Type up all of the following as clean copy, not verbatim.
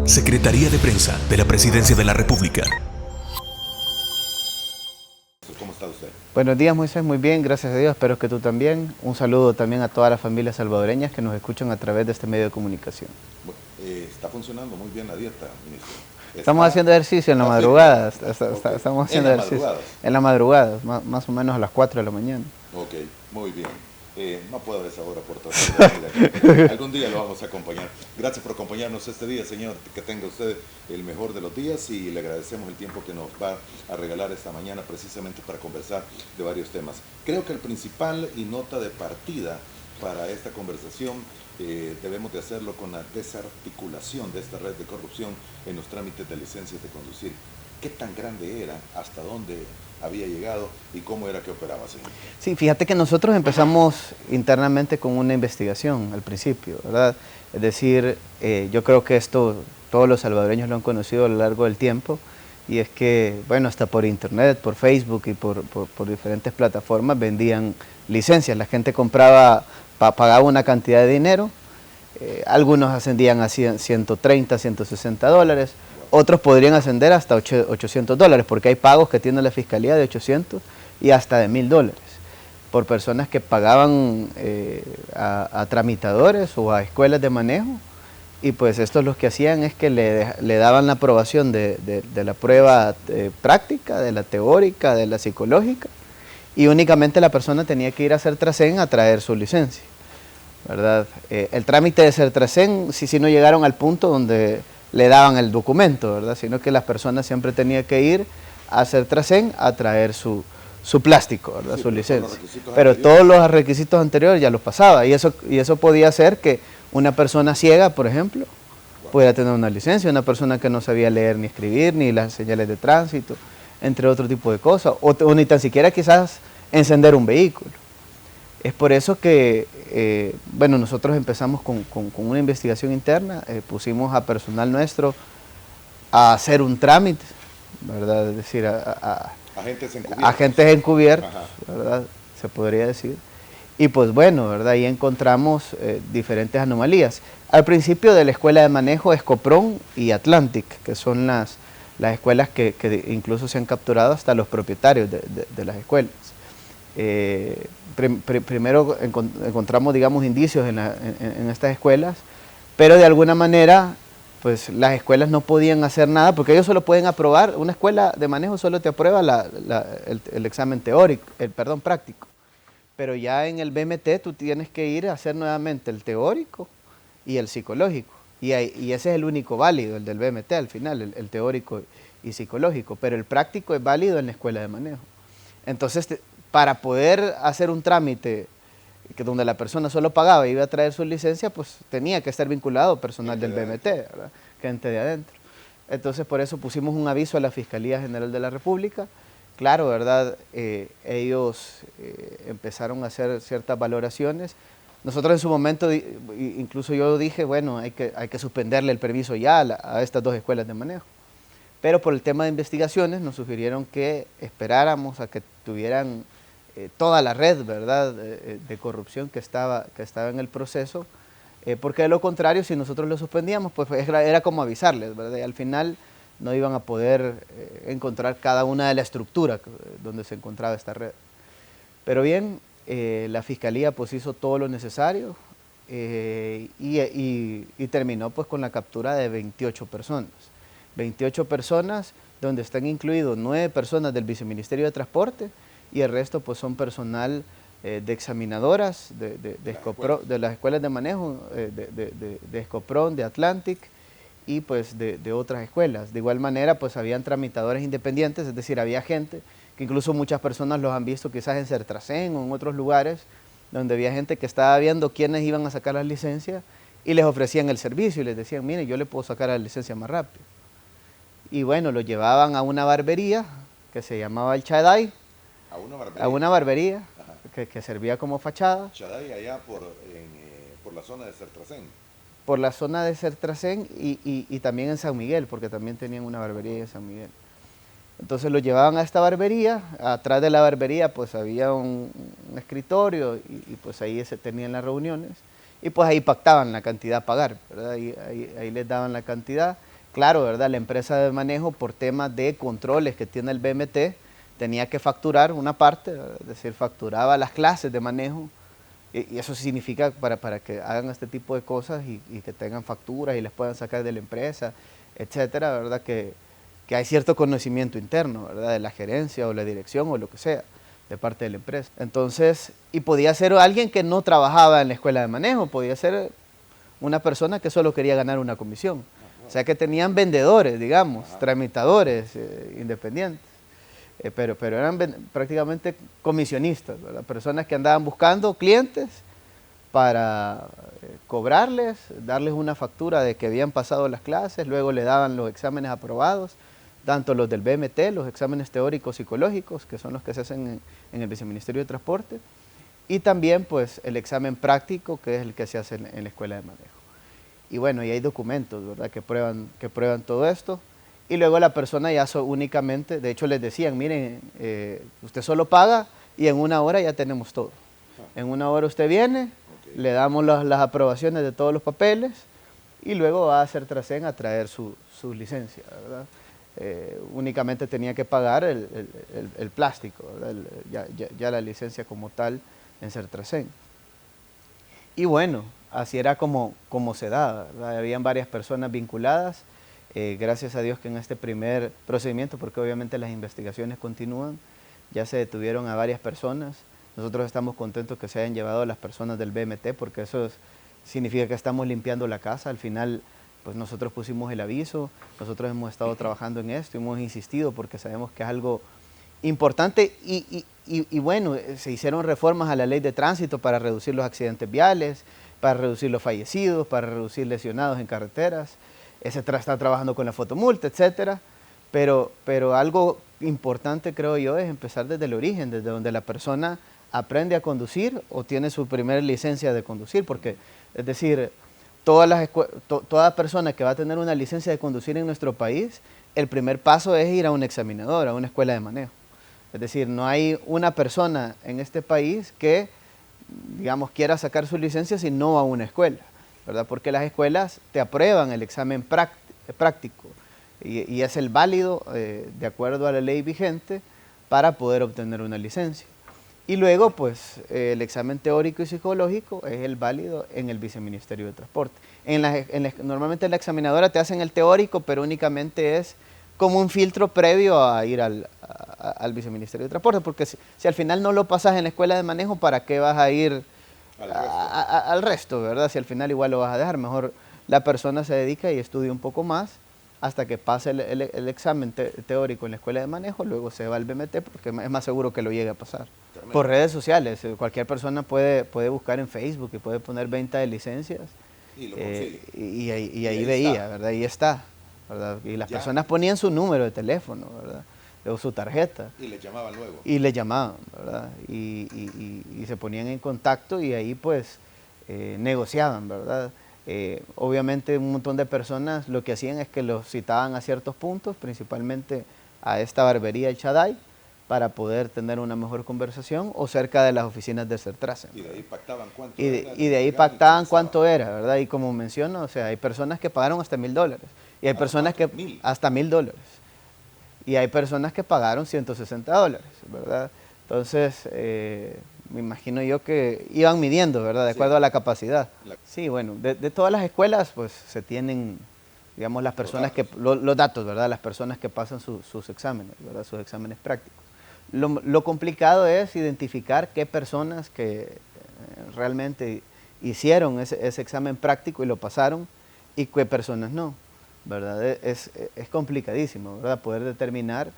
Secretaría de Prensa de la Presidencia de la República. ¿Cómo está usted? Buenos días, Moisés, muy bien, gracias a Dios, espero que tú también. Un saludo también a todas las familias salvadoreñas que nos escuchan a través de este medio de comunicación. Bueno, está funcionando muy bien la dieta, ministro. Estamos haciendo ejercicio en la madrugada, estamos haciendo ejercicio en la madrugada, más o menos a las 4 de la mañana. Ok, muy bien. No puedo a esa hora por tratar de venir aquí. Algún día lo vamos a acompañar. Gracias por acompañarnos este día, señor. Que tenga usted el mejor de los días y le agradecemos el tiempo que nos va a regalar esta mañana precisamente para conversar de varios temas. Creo que el principal y nota de partida para esta conversación debemos de hacerlo con la desarticulación de esta red de corrupción en los trámites de licencias de conducir. ¿Qué tan grande era? ¿Hasta dónde había llegado? ¿Y cómo era que operaba, señor? Sí, fíjate que nosotros empezamos internamente con una investigación al principio, ¿verdad? Es decir, yo creo que esto todos los salvadoreños lo han conocido a lo largo del tiempo, y es que, bueno, hasta por internet, por Facebook y por diferentes plataformas vendían licencias. La gente compraba, pagaba una cantidad de dinero, algunos ascendían a 130, 160 dólares, otros podrían ascender hasta 800 dólares, porque hay pagos que tiene la Fiscalía de 800 y hasta de 1000 dólares, por personas que pagaban a tramitadores o a escuelas de manejo, y pues estos lo que hacían es que le daban la aprobación de la prueba práctica, de la teórica, de la psicológica, y únicamente la persona tenía que ir a Sertracén a traer su licencia, ¿verdad? El trámite de Sertracén sí no llegaron al punto donde le daban el documento, ¿verdad? Sino que las personas siempre tenían que ir a Sertracén a traer su plástico, ¿verdad? Sí, su licencia. Pero todos los requisitos anteriores ya los pasaba, y eso podía hacer que una persona ciega, por ejemplo, pudiera tener una licencia, una persona que no sabía leer ni escribir, ni las señales de tránsito, entre otro tipo de cosas, o ni tan siquiera quizás encender un vehículo. Es por eso que, bueno, nosotros empezamos con una investigación interna, pusimos a personal nuestro a hacer un trámite, ¿verdad? Es decir, agentes encubiertos, ¿verdad? Se podría decir. Y pues bueno, ¿verdad? Ahí encontramos diferentes anomalías. Al principio de la escuela de manejo, Escopron y Atlantic, que son las escuelas que incluso se han capturado hasta los propietarios de las escuelas. Primero encontramos, digamos, indicios en estas escuelas, pero de alguna manera, pues las escuelas no podían hacer nada, porque ellos solo pueden aprobar, una escuela de manejo solo te aprueba el examen teórico, práctico, pero ya en el BMT tú tienes que ir a hacer nuevamente el teórico y el psicológico, y ese es el único válido, el del BMT al final, el teórico y psicológico, pero el práctico es válido en la escuela de manejo. Entonces, para poder hacer un trámite donde la persona solo pagaba y iba a traer su licencia, pues tenía que estar vinculado personal del BMT, ¿verdad? Gente de adentro. Entonces, por eso pusimos un aviso a la Fiscalía General de la República. Claro, ¿verdad? Ellos empezaron a hacer ciertas valoraciones. Nosotros en su momento, incluso yo dije, bueno, hay que suspenderle el permiso ya a estas dos escuelas de manejo. Pero por el tema de investigaciones nos sugirieron que esperáramos a que tuvieran toda la red, ¿verdad?, de corrupción que estaba en el proceso, porque de lo contrario, si nosotros lo suspendíamos, pues era como avisarles, ¿verdad? Y al final no iban a poder encontrar cada una de la estructura donde se encontraba esta red. Pero bien, la Fiscalía pues hizo todo lo necesario y terminó pues con la captura de 28 personas. 28 personas donde están incluidos 9 personas del Viceministerio de Transporte, y el resto pues son personal de examinadoras, de las escuelas de manejo, de Escopron, de Atlantic y pues de otras escuelas. De igual manera pues habían tramitadores independientes, es decir, había gente que incluso muchas personas los han visto quizás en Sertracén o en otros lugares, donde había gente que estaba viendo quiénes iban a sacar las licencias y les ofrecían el servicio y les decían, mire, yo le puedo sacar la licencia más rápido. Y bueno, lo llevaban a una barbería que se llamaba el Chaday, a una barbería que servía como fachada. Chaday allá por la zona de Sertracén. Por la zona de Sertracén y también en San Miguel, porque también tenían una barbería en San Miguel. Entonces lo llevaban a esta barbería, atrás de la barbería pues había un escritorio y pues ahí se tenían las reuniones y pues ahí pactaban la cantidad a pagar, ¿verdad? Ahí les daban la cantidad. claro, ¿verdad? La empresa de manejo, por temas de controles que tiene el BMT, tenía que facturar una parte, ¿verdad? Es decir, facturaba las clases de manejo, y eso significa para que hagan este tipo de cosas y que tengan facturas y les puedan sacar de la empresa, etcétera, ¿verdad? Que hay cierto conocimiento interno, ¿verdad? De la gerencia o la dirección o lo que sea, de parte de la empresa. Entonces, y podía ser alguien que no trabajaba en la escuela de manejo, podía ser una persona que solo quería ganar una comisión. O sea que tenían vendedores, digamos, tramitadores independientes. Pero eran prácticamente comisionistas, ¿verdad? Personas que andaban buscando clientes para cobrarles, darles una factura de que habían pasado las clases, luego le daban los exámenes aprobados, tanto los del BMT, los exámenes teóricos psicológicos, que son los que se hacen en el Viceministerio de Transporte, y también pues el examen práctico, que es el que se hace en la escuela de manejo. Y bueno, y hay documentos, ¿verdad?, que prueban todo esto. Y luego la persona ya únicamente, de hecho les decían, miren, usted solo paga y en 1 hora ya tenemos todo. En 1 hora usted viene, le damos las aprobaciones de todos los papeles y luego va a hacer Tracen a traer su licencia, ¿verdad? Únicamente tenía que pagar el plástico, ¿verdad? Ya la licencia como tal en Sertracen. Y bueno, así era como se daba, ¿verdad? Habían varias personas vinculadas. Gracias a Dios que en este primer procedimiento, porque obviamente las investigaciones continúan, ya se detuvieron a varias personas. Nosotros estamos contentos que se hayan llevado a las personas del BMT, porque eso significa que estamos limpiando la casa. Al final, pues nosotros pusimos el aviso, nosotros hemos estado trabajando en esto, hemos insistido porque sabemos que es algo importante y bueno, se hicieron reformas a la ley de tránsito para reducir los accidentes viales, para reducir los fallecidos, para reducir lesionados en carreteras. Está trabajando con la fotomulta, etcétera, pero algo importante, creo yo, es empezar desde el origen, desde donde la persona aprende a conducir o tiene su primera licencia de conducir, porque, es decir, toda persona que va a tener una licencia de conducir en nuestro país, el primer paso es ir a un examinador, a una escuela de manejo. Es decir, no hay una persona en este país que, digamos, quiera sacar su licencia si no va a una escuela, ¿verdad? Porque las escuelas te aprueban el examen práctico y es el válido de acuerdo a la ley vigente para poder obtener una licencia. Y luego, pues, el examen teórico y psicológico es el válido en el Viceministerio de Transporte. Normalmente en la examinadora te hacen el teórico, pero únicamente es como un filtro previo a ir al Viceministerio de Transporte, porque si al final no lo pasas en la escuela de manejo, ¿para qué vas a ir al resto, ¿verdad? Si al final igual lo vas a dejar, mejor la persona se dedica y estudia un poco más hasta que pase el examen teórico en la escuela de manejo, luego se va al BMT porque es más seguro que lo llegue a pasar. Tremendo. Por redes sociales, cualquier persona puede buscar en Facebook y puede poner venta de licencias y lo consigue. Y ahí veía, está. ¿Verdad? Ahí está, ¿verdad? Y las personas ponían su número de teléfono, ¿verdad? O su tarjeta. Y le llamaban luego. Y le llamaban, ¿verdad? Y se ponían en contacto y ahí pues negociaban, ¿verdad? Obviamente un montón de personas lo que hacían es que los citaban a ciertos puntos, principalmente a esta barbería El Shaddai, para poder tener una mejor conversación o cerca de las oficinas de Sertracen. Y de ahí pactaban cuánto era. Y de ahí pactaban cuánto era, ¿verdad? Y como menciono, o sea, hay personas que pagaron hasta $1000 y hay personas que hasta $1000 y hay personas que pagaron $160, ¿verdad? Entonces, me imagino yo que iban midiendo, ¿verdad? De acuerdo a la capacidad. Sí, bueno, de todas las escuelas, pues se tienen, digamos, las personas los datos, ¿verdad? Las personas que pasan sus exámenes, ¿verdad? Sus exámenes prácticos. Lo complicado es identificar qué personas que realmente hicieron ese examen práctico y lo pasaron y qué personas no, ¿verdad? Es complicadísimo, ¿verdad? Poder determinar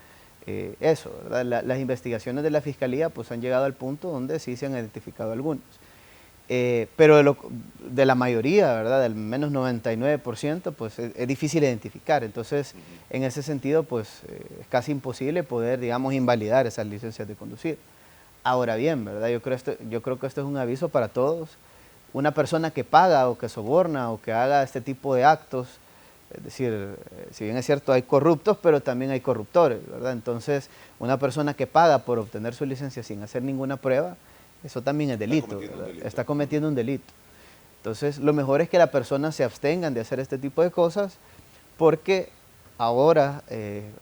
eso, ¿verdad? Las investigaciones de la Fiscalía pues han llegado al punto donde sí se han identificado algunos. Pero de la mayoría, ¿verdad? Del menos 99%, pues es difícil identificar. Entonces, en ese sentido, pues es casi imposible poder, digamos, invalidar esas licencias de conducir. Ahora bien, ¿verdad? Yo creo que esto es un aviso para todos. Una persona que paga o que soborna o que haga este tipo de actos, es decir, si bien es cierto hay corruptos, pero también hay corruptores, ¿verdad? Entonces, una persona que paga por obtener su licencia sin hacer ninguna prueba, eso también es delito, está cometiendo un delito. Entonces, lo mejor es que la persona se abstengan de hacer este tipo de cosas, porque ahora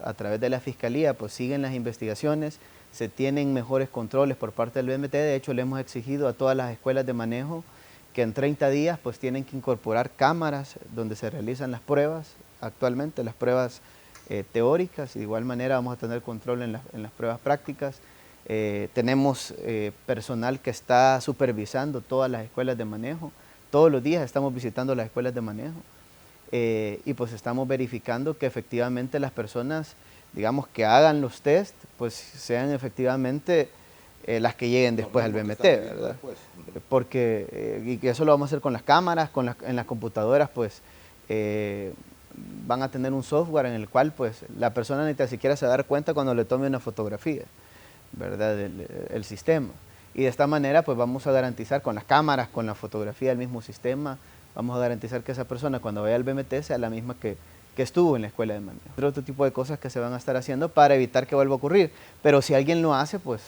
a través de la Fiscalía pues siguen las investigaciones, se tienen mejores controles por parte del BMT. De hecho, le hemos exigido a todas las escuelas de manejo que en 30 días pues tienen que incorporar cámaras donde se realizan las pruebas, actualmente las pruebas teóricas, y de igual manera vamos a tener control en las pruebas prácticas. Tenemos personal que está supervisando todas las escuelas de manejo, todos los días estamos visitando las escuelas de manejo y pues estamos verificando que efectivamente las personas, digamos, que hagan los test, pues sean efectivamente las que lleguen después al BMT, ¿verdad? Porque, y que eso lo vamos a hacer con las cámaras, en las computadoras, pues van a tener un software en el cual pues la persona ni siquiera se va a dar cuenta cuando le tome una fotografía, ¿verdad? El sistema. Y de esta manera pues vamos a garantizar con las cámaras, con la fotografía del mismo sistema, vamos a garantizar que esa persona cuando vaya al BMT sea la misma que estuvo en la escuela de manejo. Otro tipo de cosas que se van a estar haciendo para evitar que vuelva a ocurrir. Pero si alguien lo hace, pues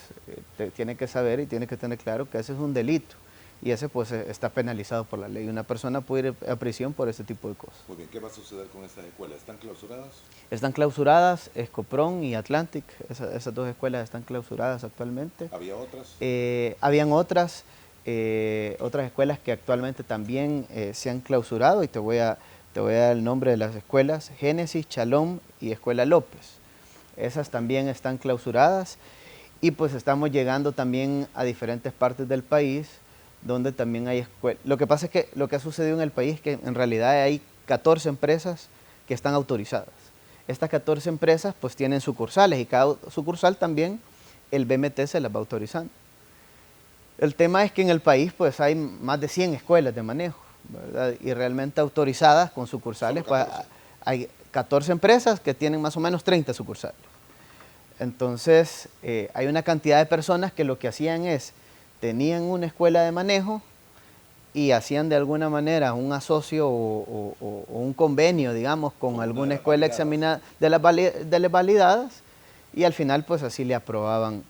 tiene que saber y tiene que tener claro que ese es un delito. Y ese pues está penalizado por la ley. Una persona puede ir a prisión por ese tipo de cosas. Muy bien, ¿qué va a suceder con estas escuelas? ¿Están clausuradas? Están clausuradas, Escopron y Atlantic. Esas dos escuelas están clausuradas actualmente. ¿Había otras? Habían otras escuelas que actualmente también se han clausurado y te voy a dar el nombre de las escuelas: Génesis, Chalón y Escuela López. Esas también están clausuradas y pues estamos llegando también a diferentes partes del país donde también hay escuelas. Lo que pasa es que lo que ha sucedido en el país es que en realidad hay 14 empresas que están autorizadas. Estas 14 empresas pues tienen sucursales y cada sucursal también el BMT se las va autorizando. El tema es que en el país pues hay más de 100 escuelas de manejo, ¿verdad? Y realmente autorizadas con sucursales, pues, hay 14 empresas que tienen más o menos 30 sucursales. Entonces, hay una cantidad de personas que lo que hacían es, tenían una escuela de manejo y hacían de alguna manera un asocio o un convenio, digamos, con alguna escuela examinada de las validadas, y al final pues así le aprobaban,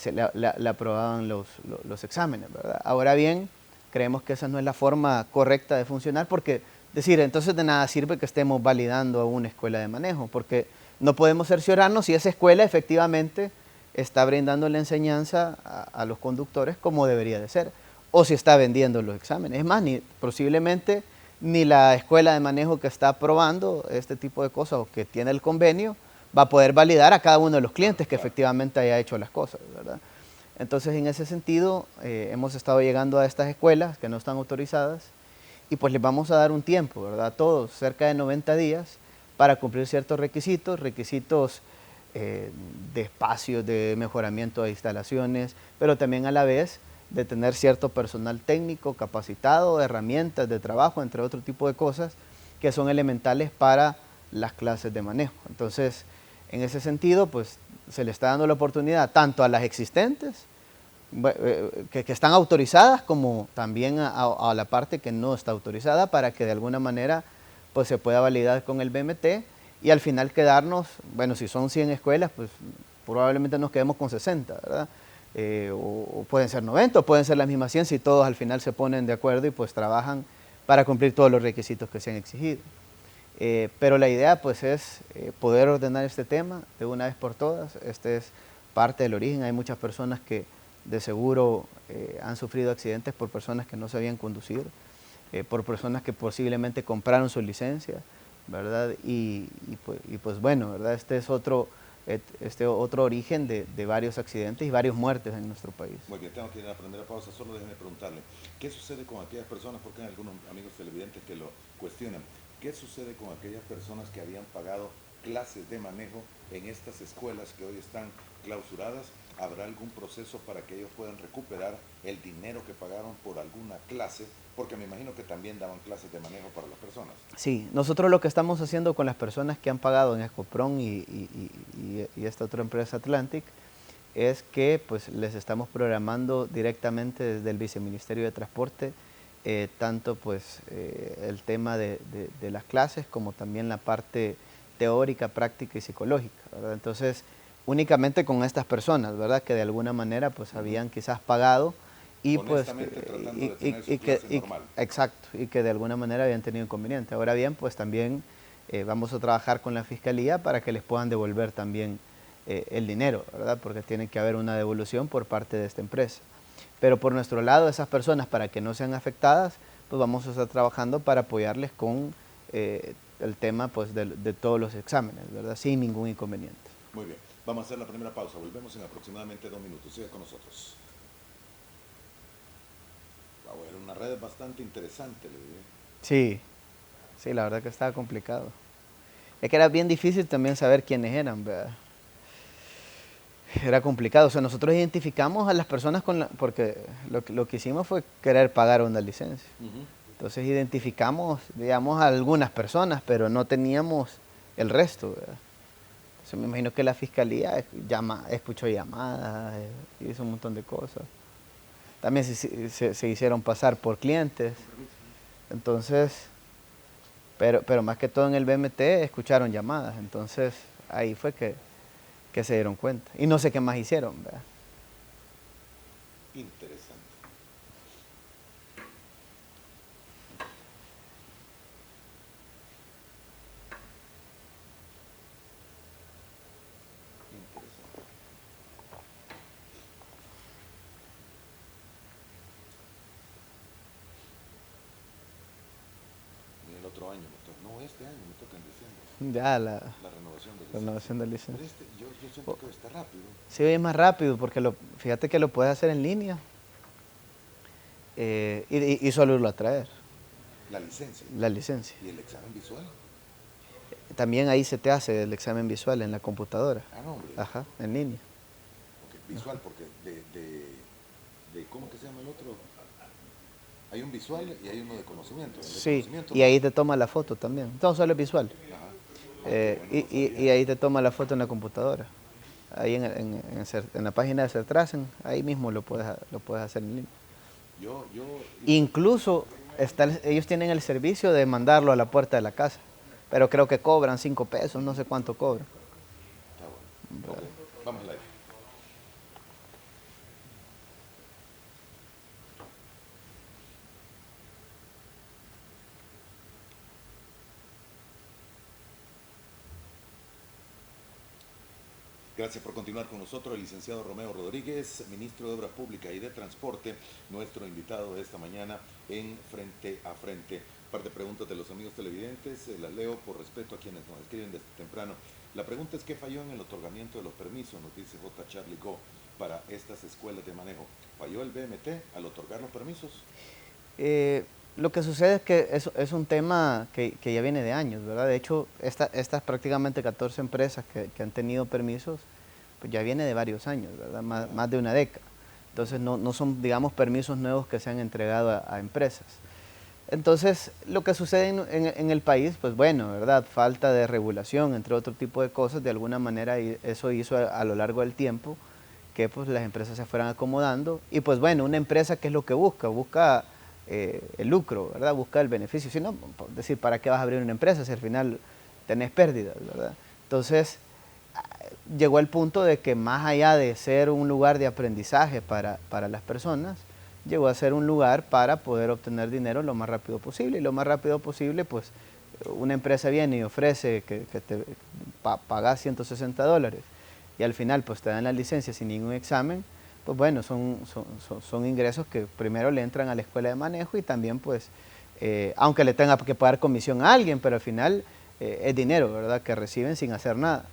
le aprobaban los exámenes, ¿verdad? Ahora bien, creemos que esa no es la forma correcta de funcionar, porque decir, entonces de nada sirve que estemos validando a una escuela de manejo, porque no podemos cerciorarnos si esa escuela efectivamente está brindando la enseñanza a los conductores como debería de ser, o si está vendiendo los exámenes. Es más, posiblemente ni la escuela de manejo que está aprobando este tipo de cosas o que tiene el convenio va a poder validar a cada uno de los clientes que efectivamente haya hecho las cosas, ¿verdad? Entonces, en ese sentido, hemos estado llegando a estas escuelas que no están autorizadas y pues les vamos a dar un tiempo, ¿verdad? A todos, cerca de 90 días, para cumplir ciertos requisitos de espacios, de mejoramiento de instalaciones, pero también a la vez de tener cierto personal técnico capacitado, herramientas de trabajo, entre otro tipo de cosas que son elementales para las clases de manejo. Entonces, en ese sentido, pues se le está dando la oportunidad tanto a las existentes, que están autorizadas, como también a la parte que no está autorizada, para que de alguna manera pues se pueda validar con el BMT y al final quedarnos, bueno, si son 100 escuelas, pues probablemente nos quedemos con 60, ¿verdad? O pueden ser 90, o pueden ser las mismas 100 si todos al final se ponen de acuerdo y pues trabajan para cumplir todos los requisitos que se han exigido. Pero la idea pues es poder ordenar este tema de una vez por todas. Este es parte del origen. Hay muchas personas que de seguro han sufrido accidentes por personas que no sabían conducir, por personas que posiblemente compraron su licencia, ¿verdad? Y pues bueno, ¿verdad? Este es otro origen de varios accidentes y varias muertes en nuestro país. Muy bien, tengo que ir a la primera pausa, solo déjenme preguntarle, ¿qué sucede con aquellas personas, porque hay algunos amigos televidentes que lo cuestionan, qué sucede con aquellas personas que habían pagado clases de manejo en estas escuelas que hoy están clausuradas? ¿Habrá algún proceso para que ellos puedan recuperar el dinero que pagaron por alguna clase? Porque me imagino que también daban clases de manejo para las personas. Sí, nosotros lo que estamos haciendo con las personas que han pagado en Escopron y esta otra empresa Atlantic es que pues les estamos programando directamente desde el Viceministerio de Transporte tanto pues el tema de las clases como también la parte teórica, práctica y psicológica, ¿verdad? Entonces, únicamente con estas personas, ¿verdad? Que de alguna manera pues habían quizás pagado y pues tratando de tener su clase normal. Exacto, y que de alguna manera habían tenido inconveniente. Ahora bien, pues también vamos a trabajar con la Fiscalía para que les puedan devolver también el dinero, ¿verdad? Porque tiene que haber una devolución por parte de esta empresa. Pero por nuestro lado, esas personas, para que no sean afectadas, pues vamos a estar trabajando para apoyarles con el tema pues, de todos los exámenes, ¿verdad? Sin ningún inconveniente. Muy bien, vamos a hacer la primera pausa, volvemos en aproximadamente 2 minutos, siga con nosotros. Va a haber una red bastante interesante, le diré. Sí, sí, la verdad que estaba complicado. Es que era bien difícil también saber quiénes eran, ¿verdad? Era complicado, o sea, nosotros identificamos a las personas porque lo que hicimos fue querer pagar una licencia. Entonces identificamos, digamos, a algunas personas, pero no teníamos el resto, ¿verdad? Entonces me imagino que la Fiscalía escuchó llamadas, hizo un montón de cosas. También se hicieron pasar por clientes. Entonces, pero más que todo en el BMT escucharon llamadas, entonces ahí fue que se dieron cuenta. Y no sé qué más hicieron, ¿verdad? Interesante. Interesante. Y el otro año me toca, no, este año me toca en diciembre, Ya la renovación de licencia. renovación de Pero licencia. yo siento que está rápido. Sí, es más rápido porque fíjate que lo puedes hacer en línea y solo irlo a traer, La licencia. la licencia. ¿Y el examen visual? También ahí se te hace el examen visual en la computadora. Ah, no, hombre. Ajá, en línea. Okay, visual, porque ¿cómo que se llama el otro? Hay un visual y hay uno de conocimiento. El de Sí, conocimiento y ahí te toma la foto también. No, solo es visual. Ajá. Eh, Bueno, no sabía. y ahí te toma la foto en la computadora. Ahí en la página de Certracen, ahí mismo lo puedes hacer en línea. Yo, Incluso ellos tienen el servicio de mandarlo a la puerta de la casa, pero creo que cobran 5 pesos, no sé cuánto cobran. Está bueno. Ok, vamos al aire. Gracias por continuar con nosotros, el licenciado Romeo Rodríguez, ministro de Obras Públicas y de Transporte, nuestro invitado de esta mañana en Frente a Frente. Un par de preguntas de los amigos televidentes, las leo por respeto a quienes nos escriben desde temprano. La pregunta es: ¿qué falló en el otorgamiento de los permisos? Nos dice J. Charlie Go, para estas escuelas de manejo. ¿Falló el BMT al otorgar los permisos? Lo que sucede es que es un tema que ya viene de años, ¿verdad? De hecho, estas prácticamente 14 empresas que han tenido permisos, pues ya viene de varios años, ¿verdad? Más de una década. Entonces no son, digamos, permisos nuevos que se han entregado a empresas. Entonces, lo que sucede en el país, pues bueno, ¿verdad? Falta de regulación, entre otro tipo de cosas, de alguna manera eso hizo a lo largo del tiempo que pues las empresas se fueran acomodando. Y pues bueno, una empresa, ¿qué es lo que busca? Busca el lucro, ¿verdad? Busca el beneficio. Si no, por decir, ¿para qué vas a abrir una empresa si al final tenés pérdidas, ¿verdad? Entonces, llegó el punto de que más allá de ser un lugar de aprendizaje para las personas, llegó a ser un lugar para poder obtener dinero lo más rápido posible. Y lo más rápido posible, pues, una empresa viene y ofrece que te pagas $160 y al final pues te dan la licencia sin ningún examen. Pues bueno, son ingresos que primero le entran a la escuela de manejo y también pues, aunque le tenga que pagar comisión a alguien, pero al final es dinero, ¿verdad?, que reciben sin hacer nada.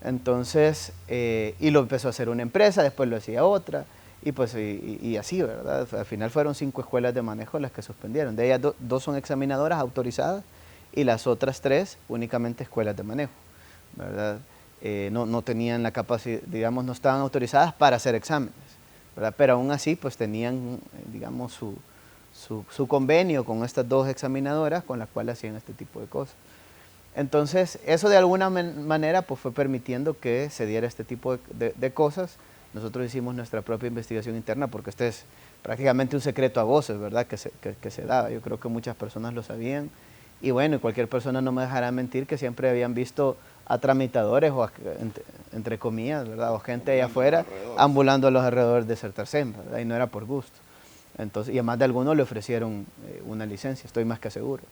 Entonces, y lo empezó a hacer una empresa, después lo hacía otra, y pues y así, ¿verdad? Al final fueron 5 escuelas de manejo las que suspendieron. De ellas 2 son examinadoras autorizadas y las otras 3 únicamente escuelas de manejo, ¿verdad? No tenían la capacidad, digamos, no estaban autorizadas para hacer exámenes, ¿verdad? Pero aún así, pues tenían, digamos, su convenio con estas 2 examinadoras con las cuales hacían este tipo de cosas. Entonces, eso de alguna manera pues, fue permitiendo que se diera este tipo de cosas. Nosotros hicimos nuestra propia investigación interna porque este es prácticamente un secreto a voces, ¿verdad?, que se daba. Yo creo que muchas personas lo sabían. Y bueno, y cualquier persona no me dejará mentir que siempre habían visto a tramitadores o entre comillas, ¿verdad?, o gente allá afuera ambulando a los alrededores de Certracen, ¿verdad?, y no era por gusto. Entonces, y a más de algunos le ofrecieron una licencia, estoy más que seguro.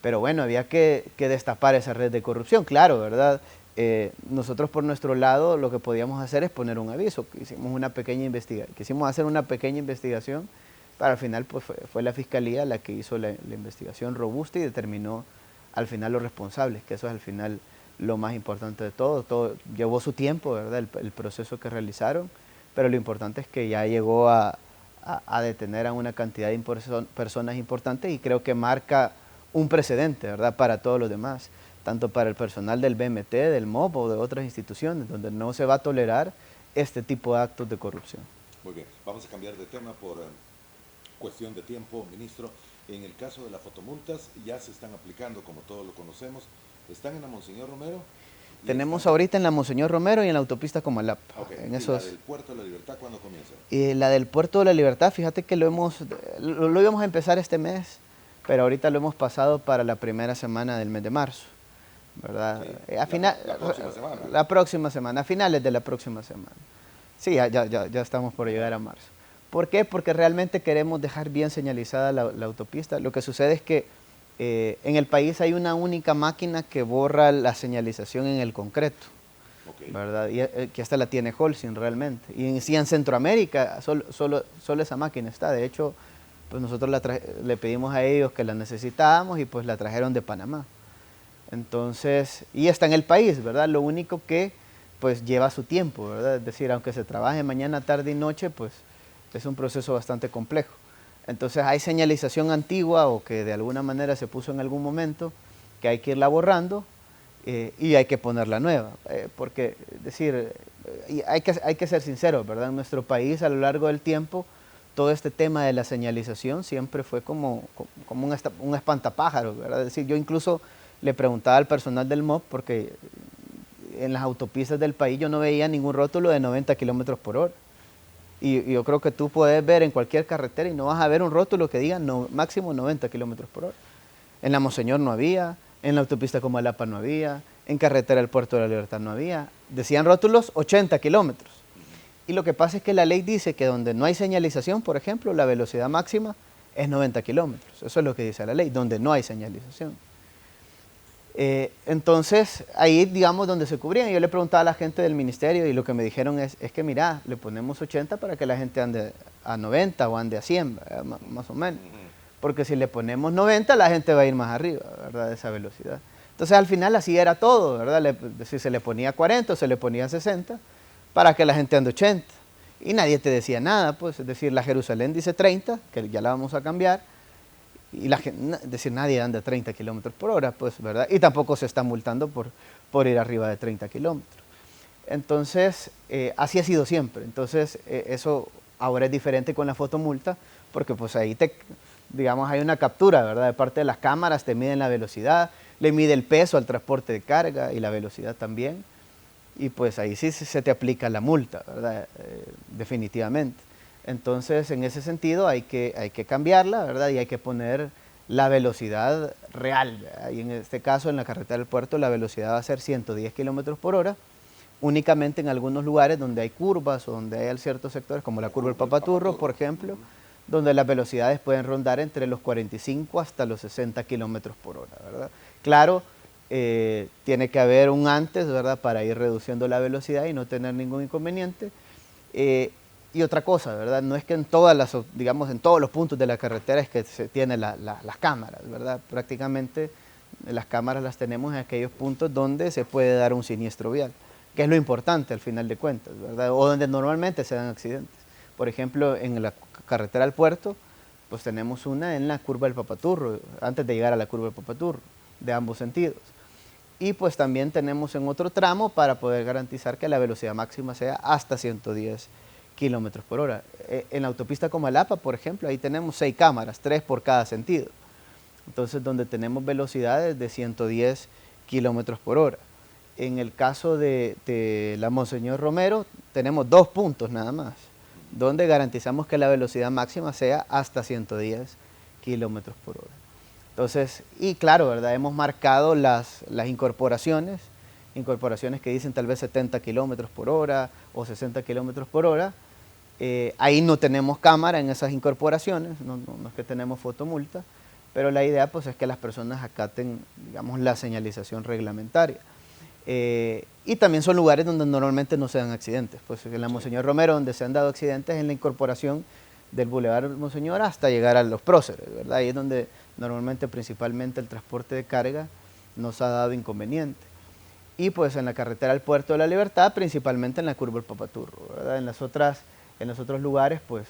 Pero bueno, había que destapar esa red de corrupción, claro, ¿verdad? Nosotros por nuestro lado lo que podíamos hacer es poner un aviso. Quisimos hacer una pequeña investigación, pero al final pues, fue la Fiscalía la que hizo la investigación robusta y determinó al final los responsables, que eso es al final lo más importante de todo. Todo llevó su tiempo, ¿verdad? El proceso que realizaron, pero lo importante es que ya llegó a detener a una cantidad de personas importantes y creo que marca un precedente, ¿verdad? Para todos los demás, tanto para el personal del BMT, del MOB o de otras instituciones, donde no se va a tolerar este tipo de actos de corrupción. Muy bien, vamos a cambiar de tema por cuestión de tiempo, ministro. En el caso de las fotomultas ya se están aplicando, como todos lo conocemos. ¿Están en la Monseñor Romero? Tenemos ahorita en la Monseñor Romero y en la autopista Comalapa. Okay. En ¿Y esos... la del Puerto de la Libertad cuándo comienza? La del Puerto de la Libertad, fíjate que lo íbamos a empezar este mes, pero ahorita lo hemos pasado para la primera semana del mes de marzo, ¿verdad? Sí. La próxima semana. La próxima semana, a finales de la próxima semana. Sí, ya estamos por llegar a marzo. ¿Por qué? Porque realmente queremos dejar bien señalizada la autopista. Lo que sucede es que en el país hay una única máquina que borra la señalización en el concreto, ¿verdad? Y que hasta la tiene Holcim realmente. Y en Centroamérica solo esa máquina está. De hecho, pues nosotros le pedimos a ellos que la necesitábamos y pues la trajeron de Panamá. Entonces, y está en el país, ¿verdad? Lo único que pues lleva su tiempo, ¿verdad? Es decir, aunque se trabaje mañana, tarde y noche, pues es un proceso bastante complejo. Entonces hay señalización antigua o que de alguna manera se puso en algún momento que hay que irla borrando y hay que ponerla nueva. Porque, es decir, hay que ser sinceros, ¿verdad? En nuestro país a lo largo del tiempo todo este tema de la señalización siempre fue como un espantapájaros, ¿verdad? Es decir, yo incluso le preguntaba al personal del MOB porque en las autopistas del país yo no veía ningún rótulo de 90 kilómetros por hora. Y yo creo que tú puedes ver en cualquier carretera y no vas a ver un rótulo que diga máximo 90 kilómetros por hora. En la Monseñor no había, en la autopista Comalapa no había, en carretera del Puerto de la Libertad no había. Decían rótulos 80 kilómetros. Y lo que pasa es que la ley dice que donde no hay señalización, por ejemplo, la velocidad máxima es 90 kilómetros. Eso es lo que dice la ley, donde no hay señalización. Entonces, ahí, digamos, donde se cubrían, yo le preguntaba a la gente del ministerio y lo que me dijeron es que mira, le ponemos 80 para que la gente ande a 90 o ande a 100, más o menos. Porque si le ponemos 90, la gente va a ir más arriba, ¿verdad? De esa velocidad. Entonces, al final así era todo, ¿verdad? Si se le ponía 40 o se le ponía 60, para que la gente ande 80. Y nadie te decía nada, pues, es decir, la Jerusalén dice 30, que ya la vamos a cambiar, y es decir, nadie anda a 30 kilómetros por hora, pues, ¿verdad? Y tampoco se está multando por ir arriba de 30 kilómetros. Entonces, así ha sido siempre. Entonces, eso ahora es diferente con la fotomulta, porque pues ahí digamos, hay una captura, ¿verdad? De parte de las cámaras, te miden la velocidad, le mide el peso al transporte de carga y la velocidad también. Y pues ahí sí se te aplica la multa, ¿verdad? Definitivamente. Entonces, en ese sentido hay que cambiarla, ¿verdad? Y hay que poner la velocidad real, ¿verdad? Y en este caso, en la carretera del puerto, la velocidad va a ser 110 kilómetros por hora, únicamente en algunos lugares donde hay curvas o donde hay ciertos sectores, como la curva del Papaturro, por ejemplo, donde las velocidades pueden rondar entre los 45 hasta los 60 kilómetros por hora, ¿verdad? Claro, tiene que haber un antes, ¿verdad? Para ir reduciendo la velocidad y no tener ningún inconveniente. Y otra cosa, ¿verdad? No es que en digamos, en todos los puntos de la carretera es que se tienen las cámaras, ¿verdad? Prácticamente las cámaras las tenemos en aquellos puntos donde se puede dar un siniestro vial, que es lo importante al final de cuentas, ¿verdad? O donde normalmente se dan accidentes. Por ejemplo, en la carretera al puerto, pues tenemos una en la curva del Papaturro, antes de llegar a la curva del Papaturro, de ambos sentidos. Y pues también tenemos en otro tramo para poder garantizar que la velocidad máxima sea hasta 110 kilómetros por hora. En la autopista Comalapa, por ejemplo, ahí tenemos 6 cámaras, 3 por cada sentido. Entonces, donde tenemos velocidades de 110 kilómetros por hora. En el caso de la Monseñor Romero, tenemos 2 puntos nada más, donde garantizamos que la velocidad máxima sea hasta 110 kilómetros por hora. Entonces, y claro, ¿verdad? Hemos marcado las incorporaciones que dicen tal vez 70 kilómetros por hora o 60 kilómetros por hora. Ahí no tenemos cámara en esas incorporaciones, no es que tenemos fotomulta, pero la idea pues es que las personas acaten, digamos, la señalización reglamentaria. Y también son lugares donde normalmente no se dan accidentes, pues en la Monseñor Romero donde se han dado accidentes en la incorporación del Boulevard Monseñor hasta llegar a los próceres, ¿verdad? Ahí es donde normalmente principalmente el transporte de carga nos ha dado inconveniente. Y pues en la carretera al Puerto de la Libertad, principalmente en la curva del Papaturro, ¿verdad? En los otros lugares pues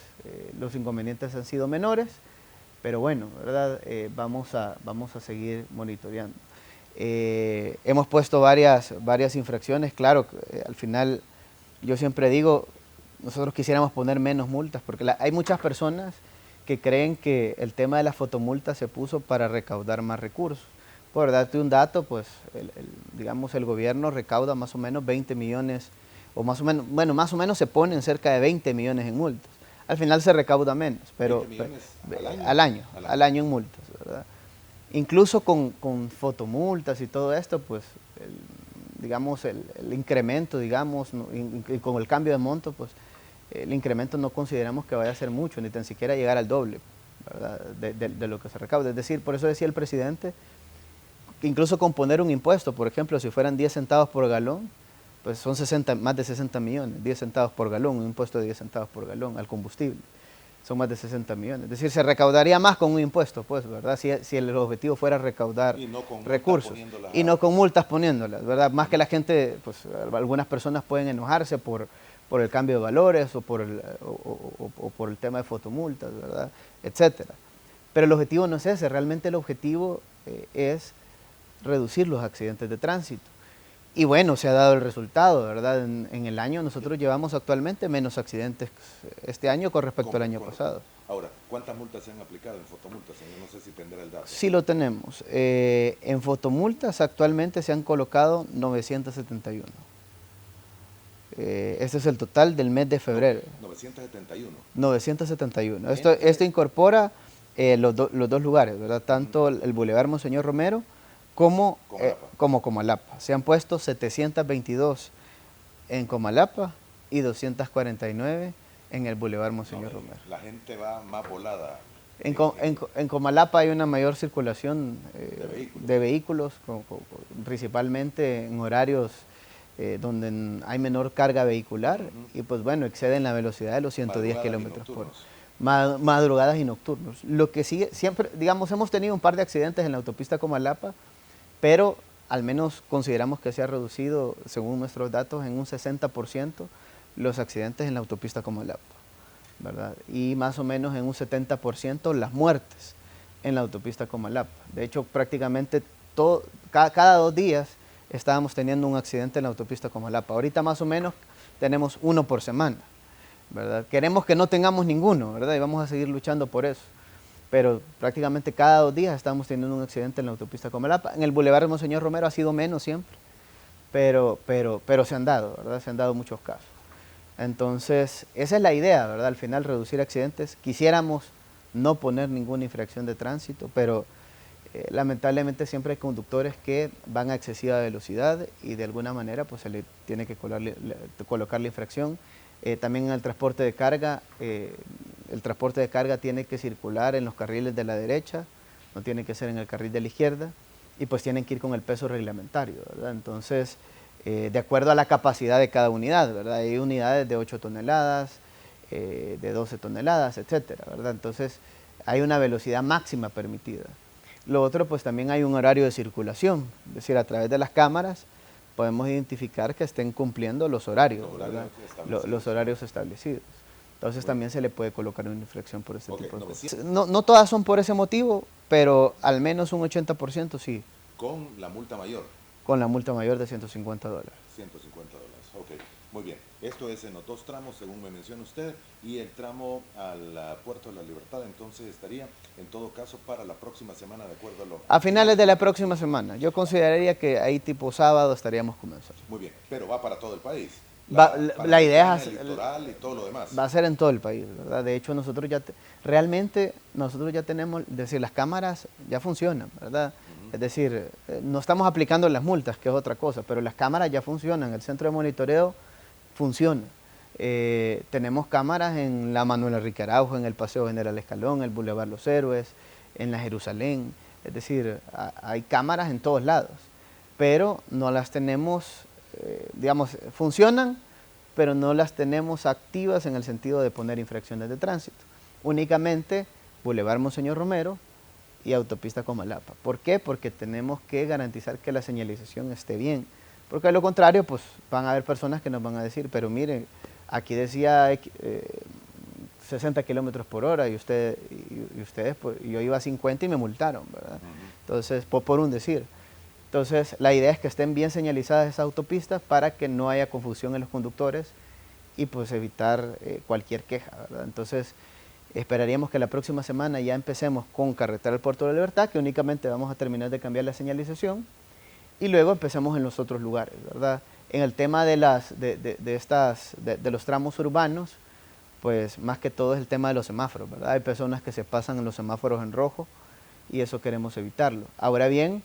los inconvenientes han sido menores, pero bueno, ¿verdad? Vamos a seguir monitoreando. Hemos puesto varias infracciones, claro, al final yo siempre digo, nosotros quisiéramos poner menos multas, porque hay muchas personas que creen que el tema de las fotomultas se puso para recaudar más recursos. Por darte un dato, pues digamos el gobierno recauda más o menos 20 millones, o más o menos, bueno, más o menos se ponen cerca de 20 millones en multas. Al final se recauda menos, pero al año en multas, ¿verdad? Incluso con fotomultas y todo esto, pues digamos el incremento, digamos, y con el cambio de monto, pues el incremento no consideramos que vaya a ser mucho, ni tan siquiera llegar al doble, ¿verdad? de lo que se recauda. Es decir, por eso decía el presidente, que incluso con poner un impuesto, por ejemplo, si fueran 10 centavos por galón, pues son más de 60 millones, 10 centavos por galón, un impuesto de 10 centavos por galón al combustible. Son más de 60 millones. Es decir, se recaudaría más con un impuesto, pues, ¿verdad? Si el objetivo fuera recaudar recursos. Y no con multas poniéndolas, ¿verdad? Más que la gente, pues, algunas personas pueden enojarse por el cambio de valores o por el tema de fotomultas, ¿verdad? Etcétera. Pero el objetivo no es ese, realmente el objetivo es reducir los accidentes de tránsito. Y bueno, se ha dado el resultado, ¿verdad? En el año nosotros llevamos actualmente menos accidentes este año con respecto al año pasado. Ahora, ¿cuántas multas se han aplicado en fotomultas, señor? No sé si tendrá el dato. Sí lo tenemos. En fotomultas actualmente se han colocado 971. Este es el total del mes de febrero. 971. 971. Esto incorpora los dos lugares, ¿verdad? Tanto el Boulevard Monseñor Romero como Comalapa. Se han puesto 722 en Comalapa y 249 en el Boulevard Monseñor Romero. La gente va más volada. En Comalapa hay una mayor circulación de vehículos principalmente en horarios donde hay menor carga vehicular y pues bueno, exceden la velocidad de los 110 kilómetros por hora. Madrugadas y nocturnos. Lo que sigue, siempre, digamos, hemos tenido un par de accidentes en la autopista Comalapa, pero al menos consideramos que se ha reducido, según nuestros datos, en un 60% los accidentes en la autopista Comalapa, ¿verdad? Y más o menos en un 70% las muertes en la autopista Comalapa. De hecho, prácticamente cada 2 días estábamos teniendo un accidente en la autopista Comalapa. Ahorita más o menos tenemos 1 por semana, ¿verdad? Queremos que no tengamos ninguno, ¿verdad? Y vamos a seguir luchando por eso. Pero prácticamente cada 2 días estamos teniendo un accidente en la autopista Comalapa. En el Boulevard Monseñor Romero ha sido menos siempre, pero se han dado, ¿verdad? Se han dado muchos casos. Entonces, esa es la idea, ¿verdad? Al final, reducir accidentes. Quisiéramos no poner ninguna infracción de tránsito, pero lamentablemente siempre hay conductores que van a excesiva velocidad y de alguna manera pues se le tiene que colocar la infracción. También en el transporte de carga tiene que circular en los carriles de la derecha, no tiene que ser en el carril de la izquierda, y pues tienen que ir con el peso reglamentario, ¿verdad? Entonces, de acuerdo a la capacidad de cada unidad, ¿verdad? Hay unidades de 8 toneladas, de 12 toneladas, etcétera, ¿verdad? Entonces, hay una velocidad máxima permitida. Lo otro, pues también hay un horario de circulación, es decir, a través de las cámaras podemos identificar que estén cumpliendo los horarios, los horarios establecidos. Entonces también se le puede colocar una infracción por este tipo de cosas. No todas son por ese motivo, pero al menos un 80% sí. ¿Con la multa mayor? Con la multa mayor de $150. $150, ok. Muy bien. Esto es en los 2 tramos, según me menciona usted, y el tramo al Puerto de la Libertad, entonces estaría, en todo caso, para la próxima semana, de acuerdo a lo... A finales de la próxima semana. Yo consideraría que ahí tipo sábado estaríamos comenzando. Muy bien, pero va para todo el país. La idea es... el litoral y todo lo demás. Va a ser en todo el país, ¿verdad? De hecho, nosotros ya tenemos, es decir, las cámaras ya funcionan, ¿verdad? Es decir, no estamos aplicando las multas, que es otra cosa, pero las cámaras ya funcionan, el centro de monitoreo funciona. Tenemos cámaras en la Manuel Enrique Araujo, en el Paseo General Escalón, el Boulevard Los Héroes, en la Jerusalén, es decir, hay cámaras en todos lados, pero no las tenemos, digamos, funcionan, pero no las tenemos activas en el sentido de poner infracciones de tránsito. Únicamente Boulevard Monseñor Romero y autopista Comalapa. ¿Por qué? Porque tenemos que garantizar que la señalización esté bien. Porque de lo contrario, pues van a haber personas que nos van a decir, pero miren, aquí decía 60 kilómetros por hora y ustedes, pues, yo iba a 50 y me multaron, ¿verdad? Entonces, por un decir. Entonces, la idea es que estén bien señalizadas esas autopistas para que no haya confusión en los conductores y pues evitar cualquier queja, ¿verdad? Entonces, esperaríamos que la próxima semana ya empecemos con Carretera del Puerto de la Libertad, que únicamente vamos a terminar de cambiar la señalización y luego empecemos en los otros lugares, ¿verdad? En el tema de los tramos urbanos, pues más que todo es el tema de los semáforos, ¿verdad? Hay personas que se pasan en los semáforos en rojo y eso queremos evitarlo. Ahora bien,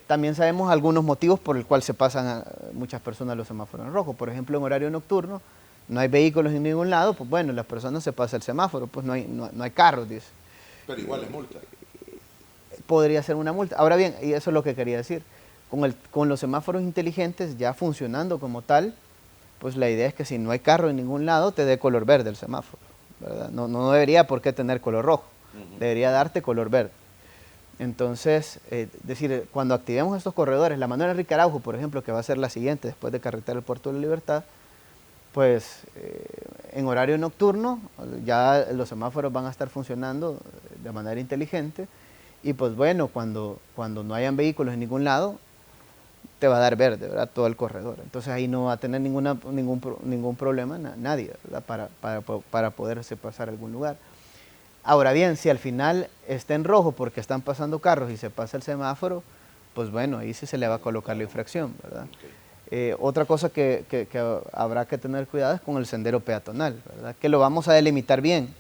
también sabemos algunos motivos por el cual se pasan muchas personas los semáforos en rojo. Por ejemplo, en horario nocturno, no hay vehículos en ningún lado, pues bueno, las personas se pasan el semáforo, pues no hay carros, dice. Pero igual es multa. Podría ser una multa. Ahora bien, y eso es lo que quería decir, con los semáforos inteligentes ya funcionando como tal, pues la idea es que si no hay carro en ningún lado, te dé color verde el semáforo, ¿verdad? No debería por qué tener color rojo, debería darte color verde. Entonces, decir, cuando activemos estos corredores, la Manuel Enrique Araujo, por ejemplo, que va a ser la siguiente después de Carretera del Puerto de la Libertad, pues en horario nocturno ya los semáforos van a estar funcionando de manera inteligente y pues bueno, cuando no hayan vehículos en ningún lado, te va a dar verde, ¿verdad? Todo el corredor. Entonces ahí no va a tener ningún problema nadie, ¿verdad? Para poderse pasar a algún lugar. Ahora bien, si al final está en rojo porque están pasando carros y se pasa el semáforo, pues bueno, ahí sí se le va a colocar la infracción, ¿verdad? Otra cosa que habrá que tener cuidado es con el sendero peatonal, ¿verdad? Que lo vamos a delimitar bien,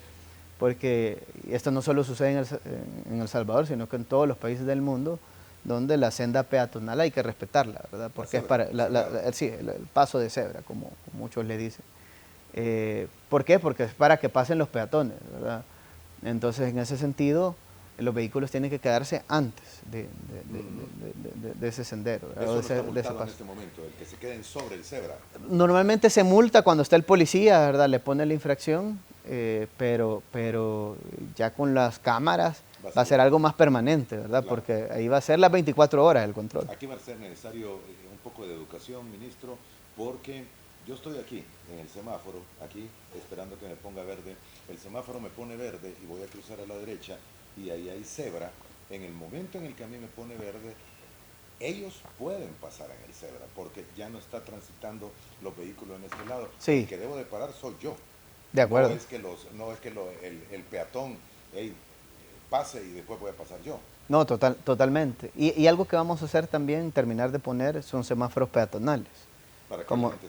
porque esto no solo sucede en El Salvador, sino que en todos los países del mundo, donde la senda peatonal hay que respetarla, ¿verdad? Porque es para el paso de cebra, como muchos le dicen. ¿Por qué? Porque es para que pasen los peatones, ¿verdad? Entonces, en ese sentido, los vehículos tienen que quedarse antes de ese sendero. Eso no está multado en este momento, el que se queden sobre el cebra. Normalmente se multa cuando está el policía, ¿verdad? Le pone la infracción, pero ya con las cámaras va a ser algo más permanente, ¿verdad? Claro. Porque ahí va a ser las 24 horas el control. Aquí va a ser necesario un poco de educación, ministro, porque yo estoy aquí, en el semáforo, aquí, esperando que me ponga verde. El semáforo me pone verde y voy a cruzar a la derecha y ahí hay cebra. En el momento en el que a mí me pone verde, ellos pueden pasar en el cebra, porque ya no está transitando los vehículos en este lado. Sí. El que debo de parar soy yo. De acuerdo. No es que el peatón pase y después voy a pasar yo. No, totalmente. Y algo que vamos a hacer también, terminar de poner, son semáforos peatonales.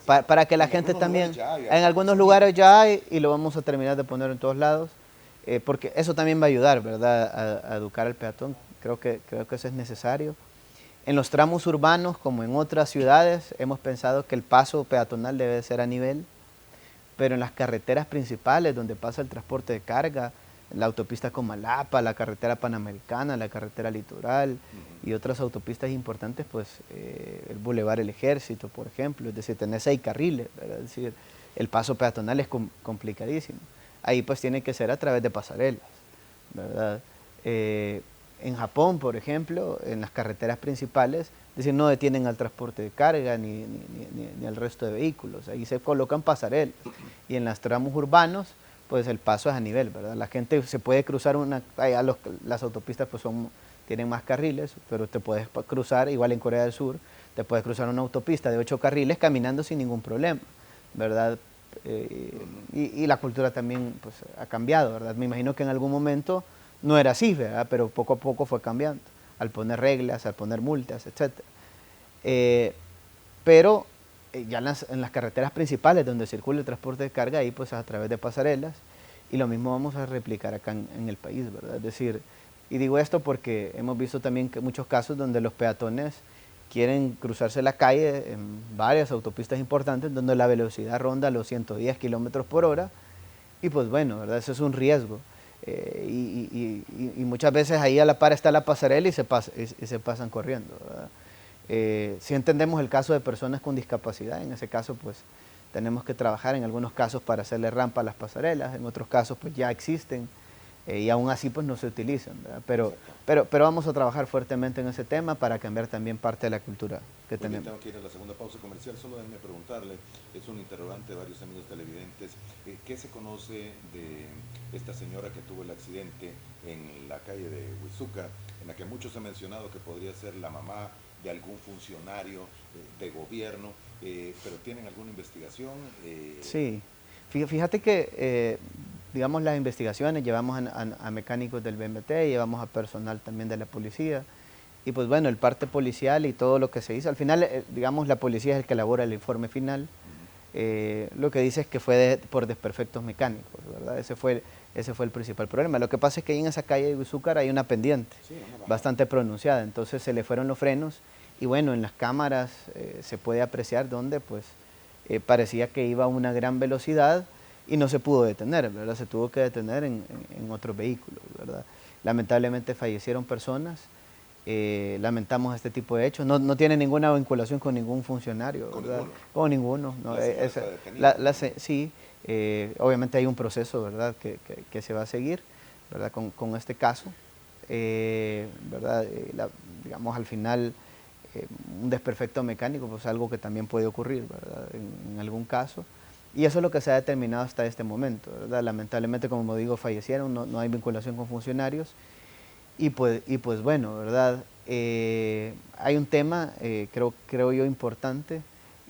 Para que la gente también, en algunos lugares ya hay y lo vamos a terminar de poner en todos lados, porque eso también va a ayudar, ¿verdad?, a educar al peatón. Creo que eso es necesario. En los tramos urbanos, como en otras ciudades, hemos pensado que el paso peatonal debe ser a nivel, pero en las carreteras principales donde pasa el transporte de carga, la autopista Comalapa, la carretera Panamericana, la carretera Litoral y otras autopistas importantes, pues el Boulevard El Ejército, por ejemplo, es decir, tener 6 carriles, ¿verdad? Es decir, el paso peatonal es complicadísimo. Ahí pues tiene que ser a través de pasarelas, ¿verdad? En Japón, por ejemplo, en las carreteras principales, es decir, no detienen al transporte de carga ni al resto de vehículos, ahí se colocan pasarelas. Y en los tramos urbanos, pues el paso es a nivel, ¿verdad? La gente se puede cruzar las autopistas pues tienen más carriles, pero te puedes cruzar, igual en Corea del Sur, te puedes cruzar una autopista de 8 carriles caminando sin ningún problema, ¿verdad? Y la cultura también pues ha cambiado, ¿verdad? Me imagino que en algún momento no era así, ¿verdad? Pero poco a poco fue cambiando, al poner reglas, al poner multas, etc. Pero ya en las carreteras principales donde circula el transporte de carga, ahí pues a través de pasarelas, y lo mismo vamos a replicar acá en el país, ¿verdad? Es decir, y digo esto porque hemos visto también que muchos casos donde los peatones quieren cruzarse la calle en varias autopistas importantes donde la velocidad ronda los 110 kilómetros por hora, y pues bueno, ¿verdad? Eso es un riesgo. Y muchas veces ahí a la par está la pasarela y se pasan corriendo, ¿verdad? Si entendemos el caso de personas con discapacidad, en ese caso pues tenemos que trabajar en algunos casos para hacerle rampa a las pasarelas, en otros casos pues ya existen y aún así pues no se utilizan, ¿verdad? Pero vamos a trabajar fuertemente en ese tema para cambiar también parte de la cultura que tenemos. Tengo que ir a la segunda pausa comercial, solo déjenme preguntarle, es un interrogante de varios amigos televidentes, ¿qué se conoce de esta señora que tuvo el accidente en la calle de Huizuca, en la que muchos han mencionado que podría ser la mamá de algún funcionario de gobierno, pero tienen alguna investigación? Sí, fíjate que, digamos, las investigaciones, llevamos a mecánicos del BMT, llevamos a personal también de la policía, y pues bueno, el parte policial y todo lo que se hizo, al final, digamos, la policía es el que elabora el informe final, lo que dice es que fue por desperfectos mecánicos, ¿verdad? Ese fue el principal problema. Lo que pasa es que ahí en esa calle de Huizúcar hay una pendiente bastante pronunciada, entonces se le fueron los frenos y bueno, en las cámaras se puede apreciar donde pues parecía que iba a una gran velocidad y no se pudo detener, ¿verdad? Se tuvo que detener en otros vehículos, ¿verdad? Lamentablemente fallecieron personas. Lamentamos este tipo de hechos. No tiene ninguna vinculación con ningún funcionario, ¿verdad? Con ninguno. No, sí, obviamente hay un proceso, ¿verdad? Que se va a seguir, ¿verdad? Con este caso, ¿verdad? Digamos, al final, un desperfecto mecánico, pues algo que también puede ocurrir, ¿verdad? En algún caso. Y eso es lo que se ha determinado hasta este momento, ¿verdad? Lamentablemente, como digo, fallecieron, no hay vinculación con funcionarios. Y pues bueno, ¿verdad? Hay un tema, creo yo, importante,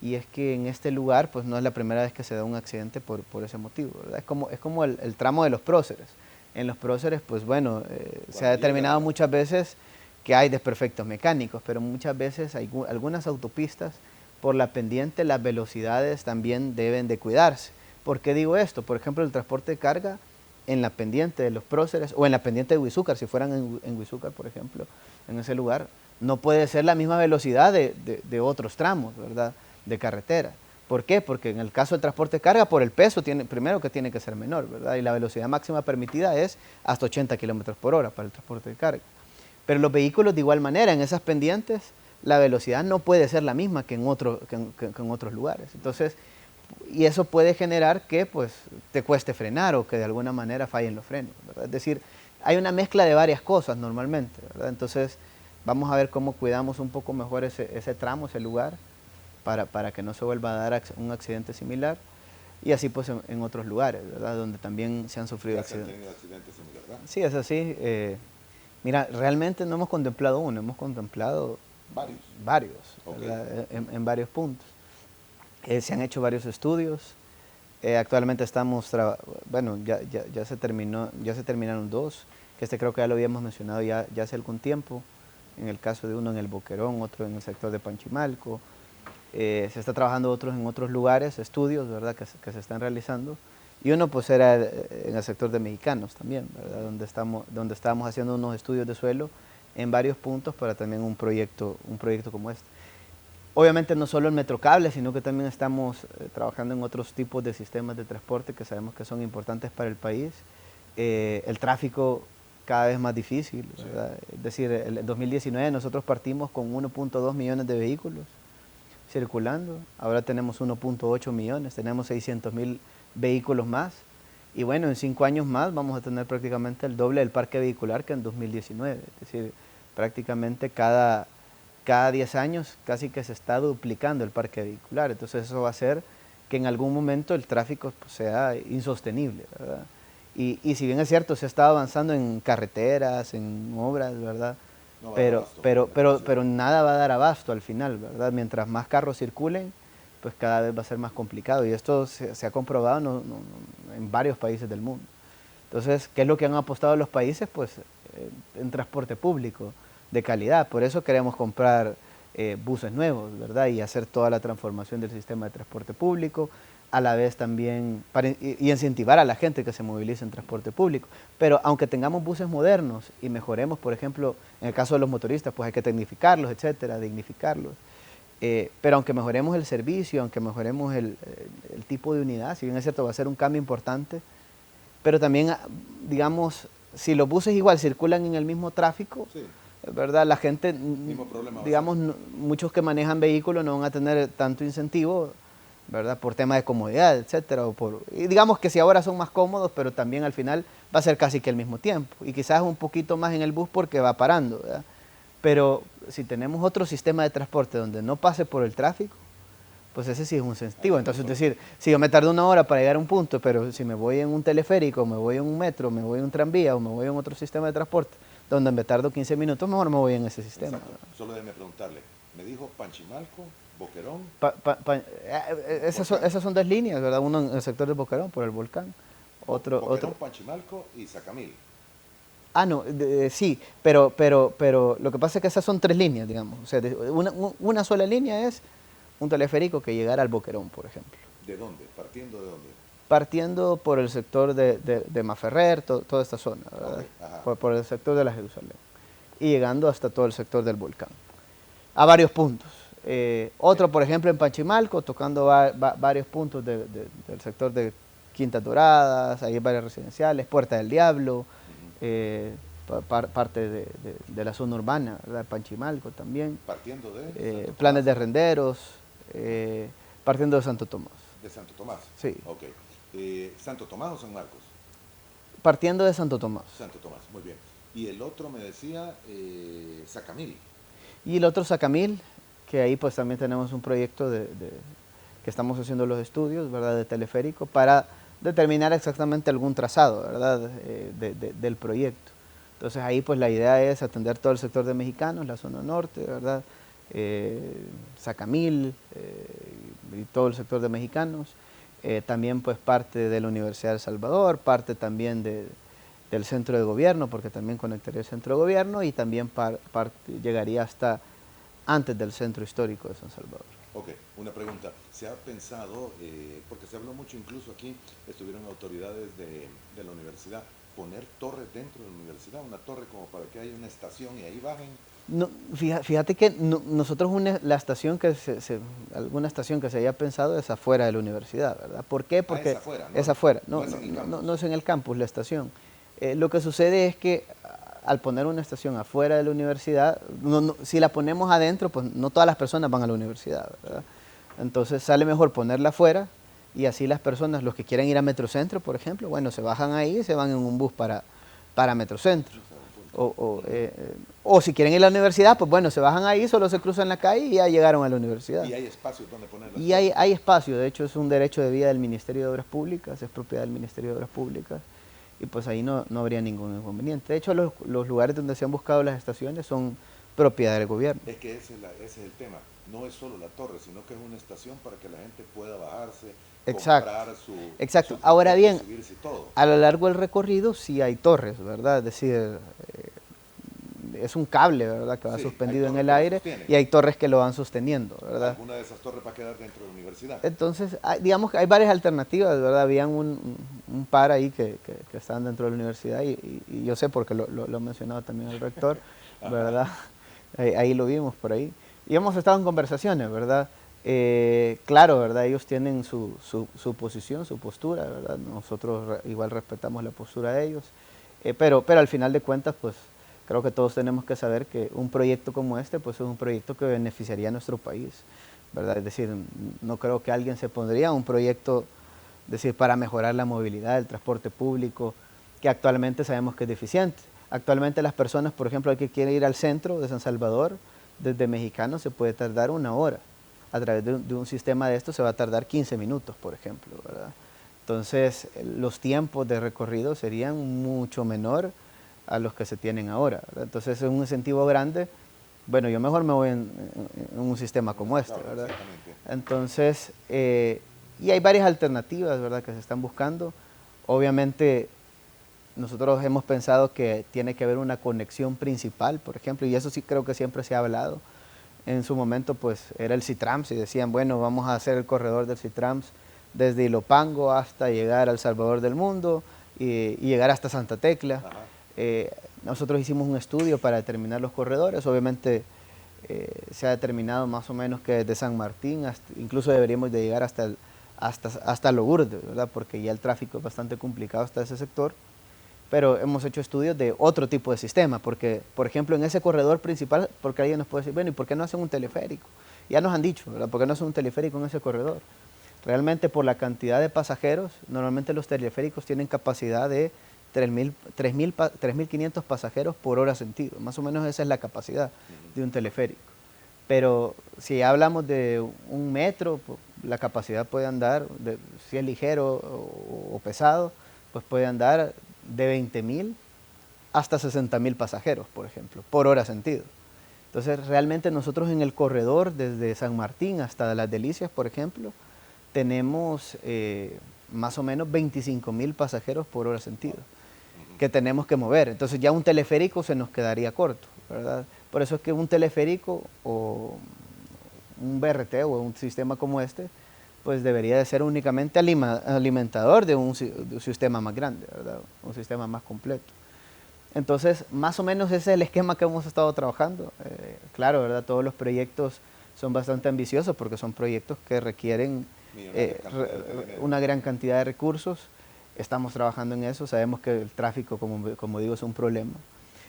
y es que en este lugar pues no es la primera vez que se da un accidente por ese motivo, ¿verdad? Es como el tramo de los próceres. En los próceres, pues bueno, se ha determinado muchas veces que hay desperfectos mecánicos, pero muchas veces hay algunas autopistas, por la pendiente, las velocidades también deben de cuidarse. ¿Por qué digo esto? Por ejemplo, el transporte de carga en la pendiente de los próceres o en la pendiente de Huizúcar, si fueran en Huizúcar, por ejemplo, en ese lugar, no puede ser la misma velocidad de otros tramos, ¿verdad?, de carretera. ¿Por qué? Porque en el caso del transporte de carga, por el peso, primero que tiene que ser menor, ¿verdad? Y la velocidad máxima permitida es hasta 80 kilómetros por hora para el transporte de carga. Pero los vehículos de igual manera, en esas pendientes, la velocidad no puede ser la misma que en otros lugares. Entonces, y eso puede generar que pues te cueste frenar o que de alguna manera fallen los frenos, ¿verdad? Es decir, hay una mezcla de varias cosas normalmente, ¿verdad? Entonces vamos a ver cómo cuidamos un poco mejor ese tramo, ese lugar, para que no se vuelva a dar un accidente similar, y así pues en otros lugares, ¿verdad?, donde también se han sufrido accidentes. ¿Han tenido accidentes similares, verdad? Sí, es así. Mira, realmente no hemos contemplado uno, hemos contemplado varios, ¿verdad? En varios puntos. Se han hecho varios estudios. Actualmente estamos, bueno, ya se terminaron dos, que creo que ya lo habíamos mencionado ya hace algún tiempo, en el caso de uno en el Boquerón, otro en el sector de Panchimalco. Se está trabajando otros en otros lugares, estudios, ¿verdad?, que se están realizando. Y uno pues era en el sector de Mexicanos también, ¿verdad?, donde estábamos haciendo unos estudios de suelo en varios puntos para también un proyecto como este. Obviamente no solo el Metrocable, sino que también estamos trabajando en otros tipos de sistemas de transporte que sabemos que son importantes para el país. El tráfico cada vez más difícil, ¿verdad? Es decir, en 2019 nosotros partimos con 1.2 millones de vehículos circulando, ahora tenemos 1.8 millones, tenemos 600.000 vehículos más, y bueno, en 5 años más vamos a tener prácticamente el doble del parque vehicular que en 2019, es decir, prácticamente cada 10 años casi que se está duplicando el parque vehicular. Entonces eso va a hacer que en algún momento el tráfico pues, sea insostenible, ¿verdad? Y si bien es cierto, se está avanzando en carreteras, en obras, ¿verdad? No pero nada va a dar abasto al final, ¿verdad? Mientras más carros circulen, pues cada vez va a ser más complicado. Y esto se ha comprobado en varios países del mundo. Entonces, ¿qué es lo que han apostado los países? Pues en transporte público de calidad. Por eso queremos comprar buses nuevos, ¿verdad? Y hacer toda la transformación del sistema de transporte público, a la vez también y incentivar a la gente que se movilice en transporte público. Pero aunque tengamos buses modernos y mejoremos, por ejemplo, en el caso de los motoristas, pues hay que tecnificarlos, etcétera, dignificarlos. Pero aunque mejoremos el servicio, aunque mejoremos el tipo de unidad, si bien es cierto va a ser un cambio importante, pero también, digamos, si los buses igual circulan en el mismo tráfico, Sí, ¿verdad? La gente, mismo problema va a digamos, muchos que manejan vehículos no van a tener tanto incentivo, ¿verdad? Por tema de comodidad, etcétera. Y digamos que si ahora son más cómodos, pero también al final va a ser casi que el mismo tiempo. Y quizás un poquito más en el bus porque va parando, ¿verdad? Pero si tenemos otro sistema de transporte donde no pase por el tráfico, pues ese sí es un incentivo. Entonces, es decir, si yo me tardo una hora para llegar a un punto, pero si me voy en un teleférico, me voy en un metro, me voy en un tranvía o me voy en otro sistema de transporte, donde me tardo 15 minutos, mejor me voy en ese sistema. exacto. Solo déjeme preguntarle, me dijo Panchimalco, Boquerón, Esas son dos líneas, ¿verdad? Uno en el sector del Boquerón, por el volcán. Boquerón, Panchimalco y Sacamil. Ah, no, sí, pero lo que pasa es que esas son tres líneas, digamos. O sea, una sola línea es un teleférico que llegara al Boquerón, por ejemplo. ¿De dónde? ¿Partiendo de dónde? Partiendo por el sector de Maferrer, toda esta zona, ¿verdad? Ok, ajá. Por el sector de la Jerusalén. Y llegando hasta todo el sector del volcán. A varios puntos. Otro, por ejemplo, en Panchimalco, tocando varios puntos del sector de Quintas Doradas, ahí hay varias residenciales, Puerta del Diablo, parte de la zona urbana, ¿verdad? Panchimalco también. Partiendo de Santo Planes de Tomás. renderos, partiendo de Santo Tomás. De Santo Tomás. Sí. Ok. ¿Santo Tomás o San Marcos? Partiendo de Santo Tomás. Santo Tomás, muy bien. Y el otro me decía Sacamil. Y el otro Sacamil, que ahí pues también tenemos un proyecto que estamos haciendo los estudios, ¿verdad? De teleférico, para determinar exactamente algún trazado, ¿verdad? Del proyecto. Entonces ahí pues la idea es atender todo el sector de mexicanos, la zona norte, ¿verdad? Sacamil y todo el sector de mexicanos. También pues parte de la Universidad de El Salvador, parte también del centro de gobierno, porque también conectaría el centro de gobierno y también llegaría hasta antes del centro histórico de San Salvador. Ok, una pregunta. ¿Se ha pensado, porque se habló mucho incluso aquí, estuvieron autoridades de la universidad, poner torres dentro de la universidad, una torre como para que haya una estación y ahí bajen? No, fíjate que nosotros la estación alguna estación que se haya pensado es afuera de la universidad, ¿verdad? ¿Por qué? Porque es afuera, ¿no? es afuera, No es en el campus. no es en el campus la estación. Lo que sucede es que al poner una estación afuera de la universidad, si la ponemos adentro, pues no todas las personas van a la universidad, ¿verdad? Entonces sale mejor ponerla afuera y así las personas, los que quieren ir a Metrocentro, por ejemplo, bueno, se bajan ahí y se van en un bus para Metrocentro. O si quieren ir a la universidad, pues bueno, se bajan ahí, solo se cruzan la calle y ya llegaron a la universidad. Y hay espacios donde ponerlas. Y hay espacio, de hecho es un derecho de vía del Ministerio de Obras Públicas, es propiedad del Ministerio de Obras Públicas, y pues ahí no habría ningún inconveniente. De hecho, los lugares donde se han buscado las estaciones son propiedad del gobierno. Es que ese es el tema. No es solo la torre, sino que es una estación para que la gente pueda bajarse, Exacto. comprar Exacto. su Ahora ticket, bien, subirse y todo. a lo largo del recorrido sí hay torres, ¿verdad? Es decir, es un cable, ¿verdad? Que va Sí, suspendido hay en torres el que lo aire sostienen. y hay torres que lo van sosteniendo, ¿verdad? ¿Alguna de esas torres va a quedar dentro de la universidad? Entonces, digamos que hay varias alternativas, ¿verdad? Habían un par ahí que estaban dentro de la universidad y yo sé porque lo ha mencionado también el rector, ¿verdad? Ahí lo vimos por ahí. Y hemos estado en conversaciones, ¿verdad? Claro, ¿verdad? Ellos tienen su posición, su postura, ¿verdad? Nosotros igual respetamos la postura de ellos, pero al final de cuentas, pues creo que todos tenemos que saber que un proyecto como este, pues es un proyecto que beneficiaría a nuestro país, ¿verdad? Es decir, no creo que alguien se pondría a un proyecto, es decir, para mejorar la movilidad, el transporte público, que actualmente sabemos que es deficiente. Actualmente las personas, por ejemplo, que quieren ir al centro de San Salvador, desde Mexicano se puede tardar 1 hora. A través de un sistema de esto se va a tardar 15 minutos, por ejemplo, ¿verdad? Entonces, los tiempos de recorrido serían mucho menor a los que se tienen ahora, ¿verdad? Entonces, es un incentivo grande. Bueno, yo mejor me voy en un sistema como este, Claro, ¿verdad? exactamente. Entonces, y hay varias alternativas, ¿verdad?, que se están buscando. Obviamente, nosotros hemos pensado que tiene que haber una conexión principal, por ejemplo, y eso sí creo que siempre se ha hablado. En su momento, pues, era el CITRAMS y decían, bueno, vamos a hacer el corredor del CITRAMS desde Ilopango hasta llegar al Salvador del Mundo y llegar hasta Santa Tecla. Ajá. Nosotros hicimos un estudio para determinar los corredores, obviamente se ha determinado más o menos que desde San Martín, incluso deberíamos de llegar hasta hasta Lourdes, ¿verdad? Porque ya el tráfico es bastante complicado hasta ese sector, pero hemos hecho estudios de otro tipo de sistema, porque, por ejemplo, en ese corredor principal, porque alguien nos puede decir, bueno, ¿y por qué no hacen un teleférico? Ya nos han dicho, ¿verdad? ¿Por qué no hacen un teleférico en ese corredor? Realmente por la cantidad de pasajeros, normalmente los teleféricos tienen capacidad de 3.500 pasajeros por hora sentido, más o menos esa es la capacidad de un teleférico. Pero si hablamos de un metro, pues, la capacidad puede andar, si es ligero o pesado, pues puede andar de 20.000 hasta 60.000 pasajeros, por ejemplo, por hora sentido. Entonces, realmente nosotros en el corredor, desde San Martín hasta Las Delicias, por ejemplo, tenemos más o menos 25.000 pasajeros por hora sentido que tenemos que mover. Entonces ya un teleférico se nos quedaría corto, ¿verdad? Por eso es que un teleférico o un BRT o un sistema como este, pues debería de ser únicamente alimentador de un sistema más grande, ¿verdad? Un sistema más completo. Entonces, más o menos ese es el esquema que hemos estado trabajando. Claro, ¿verdad? Todos los proyectos son bastante ambiciosos porque son proyectos que requieren una gran cantidad de recursos. Estamos trabajando en eso, sabemos que el tráfico, como digo, es un problema.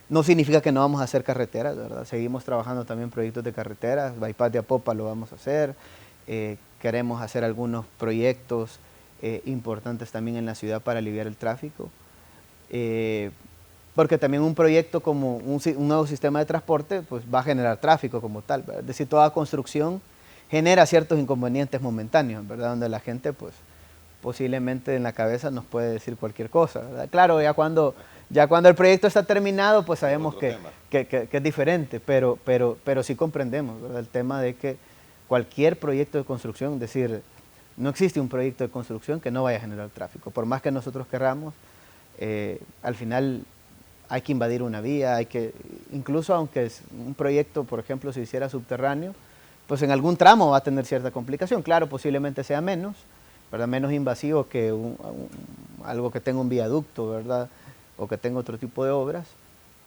No significa que no vamos a hacer carreteras, ¿verdad? Seguimos trabajando también proyectos de carreteras, Bypass de Apopa lo vamos a hacer, queremos hacer algunos proyectos importantes también en la ciudad para aliviar el tráfico. Porque también un proyecto como un nuevo sistema de transporte pues va a generar tráfico como tal, ¿verdad? Es decir, toda construcción genera ciertos inconvenientes momentáneos, ¿verdad? Donde la gente pues posiblemente en la cabeza nos puede decir cualquier cosa, ¿verdad? Claro, ya cuando el proyecto está terminado pues sabemos que es diferente, pero sí comprendemos, ¿verdad? El tema de que cualquier proyecto de construcción, es decir, no existe un proyecto de construcción que no vaya a generar tráfico, por más que nosotros querramos, al final hay que invadir una vía, incluso aunque es un proyecto, por ejemplo, se hiciera subterráneo, pues en algún tramo va a tener cierta complicación. Claro, posiblemente sea menos, ¿verdad? Menos invasivo que algo que tenga un viaducto, ¿verdad? O que tenga otro tipo de obras,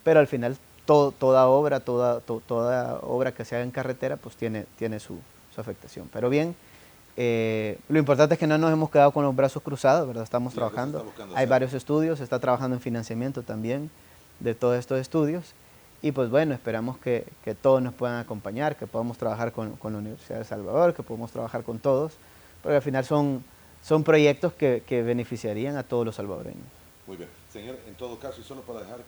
pero al final toda obra que se haga en carretera pues tiene su afectación. Pero bien, lo importante es que no nos hemos quedado con los brazos cruzados, ¿verdad? Estamos trabajando, hay varios estudios, se está trabajando en financiamiento también de todos estos estudios y pues bueno, esperamos que todos nos puedan acompañar, que podamos trabajar con la Universidad de El Salvador, que podamos trabajar con todos, porque al final son proyectos que beneficiarían a todos los salvadoreños. Muy bien. Señor, en todo caso, y solo para dejar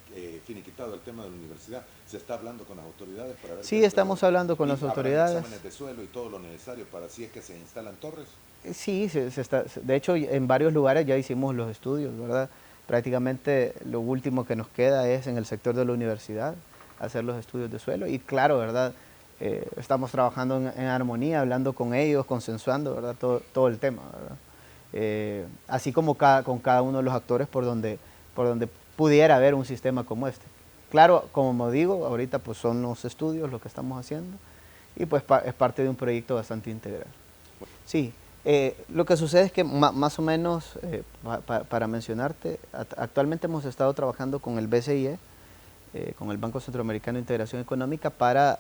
finiquitado el tema de la universidad, ¿se está hablando con las autoridades para ver? Sí, estamos hablando con las autoridades. Exámenes de suelo y todo lo necesario para si es que se instalan torres. Sí, de hecho en varios lugares ya hicimos los estudios, ¿verdad? Prácticamente lo último que nos queda es en el sector de la universidad hacer los estudios de suelo y claro, ¿verdad? Estamos trabajando en armonía, hablando con ellos, consensuando, ¿verdad? Todo el tema, ¿verdad? Así como con cada uno de los actores por donde pudiera haber un sistema como este. Claro, como digo, ahorita pues son los estudios lo que estamos haciendo y pues es parte de un proyecto bastante integral. Sí, lo que sucede es que más o menos, para mencionarte, actualmente hemos estado trabajando con el BCIE, con el Banco Centroamericano de Integración Económica para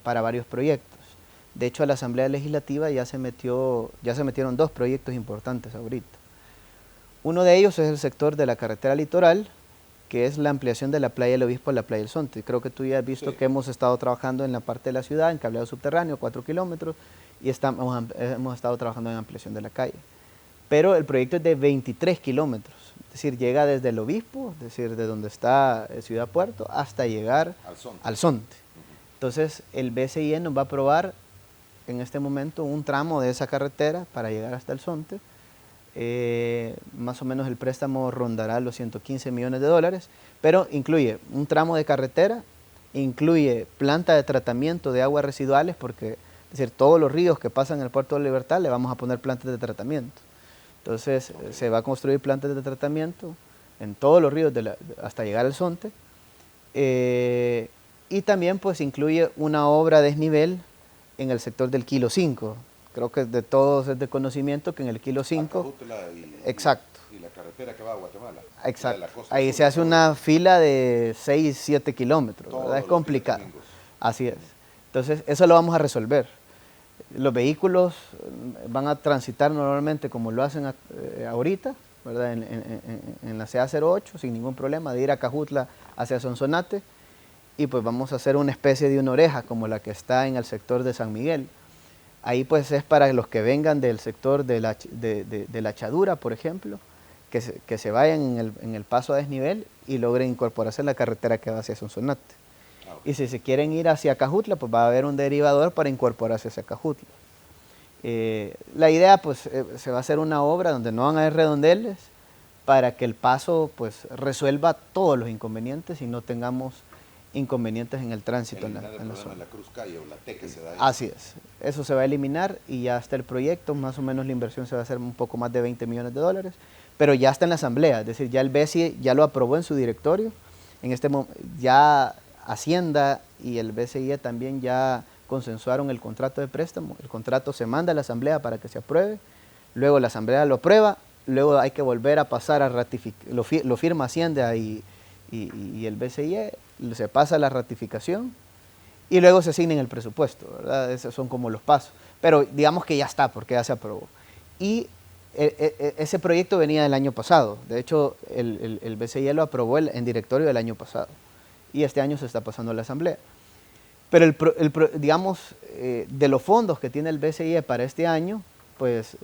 varios proyectos. De hecho, a la Asamblea Legislativa ya se metieron 2 proyectos importantes ahorita. Uno de ellos es el sector de la carretera litoral, que es la ampliación de la playa del Obispo a la playa del Zonte. Creo que tú ya has visto que hemos estado trabajando en la parte de la ciudad, en cableado subterráneo, 4 kilómetros, y hemos estado trabajando en ampliación de la calle. Pero el proyecto es de 23 kilómetros, es decir, llega desde el Obispo, es decir, de donde está Ciudad Puerto, hasta llegar al Zonte. Entonces, el BCIE nos va a aprobar en este momento un tramo de esa carretera para llegar hasta el Zonte. Más o menos el préstamo rondará los 115 millones de dólares, pero incluye un tramo de carretera, incluye planta de tratamiento de aguas residuales, porque es decir, todos los ríos que pasan en el Puerto de la Libertad le vamos a poner plantas de tratamiento. Entonces se va a construir plantas de tratamiento en todos los ríos hasta llegar al Zonte, y también pues incluye una obra de desnivel en el sector del Kilo 5. Creo que de todos es de conocimiento que en el Kilo 5, exacto. Y la carretera que va a Guatemala. Exacto. Ahí se hace una fila de 6, 7 kilómetros, ¿verdad? Es complicado. Así es. Entonces, eso lo vamos a resolver. Los vehículos van a transitar normalmente como lo hacen ahorita, ¿verdad? En la CA08 sin ningún problema, de ir a Cajutla hacia Sonsonate, y pues vamos a hacer una especie de una oreja como la que está en el sector de San Miguel. Ahí pues es para los que vengan del sector de la Chadura, por ejemplo, que se vayan en el paso a desnivel y logren incorporarse en la carretera que va hacia Sonsonate. Y si se quieren ir hacia Cajutla, pues va a haber un derivador para incorporarse hacia Cajutla. La idea, pues, se va a hacer una obra donde no van a haber redondeles para que el paso, pues, resuelva todos los inconvenientes y no tengamos inconvenientes en el tránsito en la zona. La Cruz Calle o la T que se da ahí. Así es. Eso se va a eliminar y ya está el proyecto. Más o menos la inversión se va a hacer un poco más de 20 millones de dólares, pero ya está en la asamblea. Es decir, ya el BCI ya lo aprobó en su directorio. En este momento ya Hacienda y el BCI también ya consensuaron el contrato de préstamo. El contrato se manda a la asamblea para que se apruebe, luego la asamblea lo aprueba, luego hay que volver a pasar a ratificar, lo firma Hacienda y el BCI, se pasa la ratificación y luego se asigna en el presupuesto, ¿verdad? Esos son como los pasos, pero digamos que ya está porque ya se aprobó. Y ese proyecto venía del año pasado, de hecho el BCI lo aprobó en directorio del año pasado y este año se está pasando a la asamblea. Pero digamos, de los fondos que tiene el BCI para este año, pues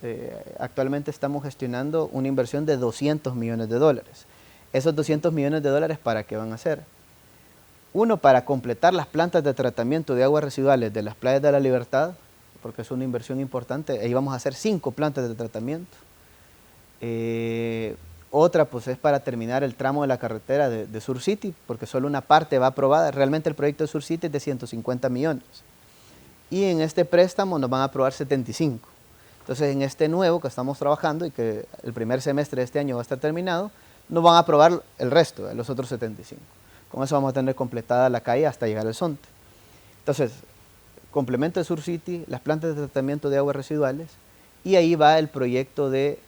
actualmente estamos gestionando una inversión de 200 millones de dólares. Esos 200 millones de dólares, ¿para qué van a ser? Uno, para completar las plantas de tratamiento de aguas residuales de las playas de la Libertad, porque es una inversión importante. Ahí vamos a hacer 5 plantas de tratamiento. Otra, pues, es para terminar el tramo de la carretera de Sur City, porque solo una parte va aprobada. Realmente el proyecto de Sur City es de 150 millones. Y en este préstamo nos van a aprobar 75. Entonces, en este nuevo que estamos trabajando y que el primer semestre de este año va a estar terminado, nos van a aprobar el resto, los otros 75. Con eso vamos a tener completada la calle hasta llegar al Zonte. Entonces, complemento de Sur City, las plantas de tratamiento de aguas residuales, y ahí va el proyecto de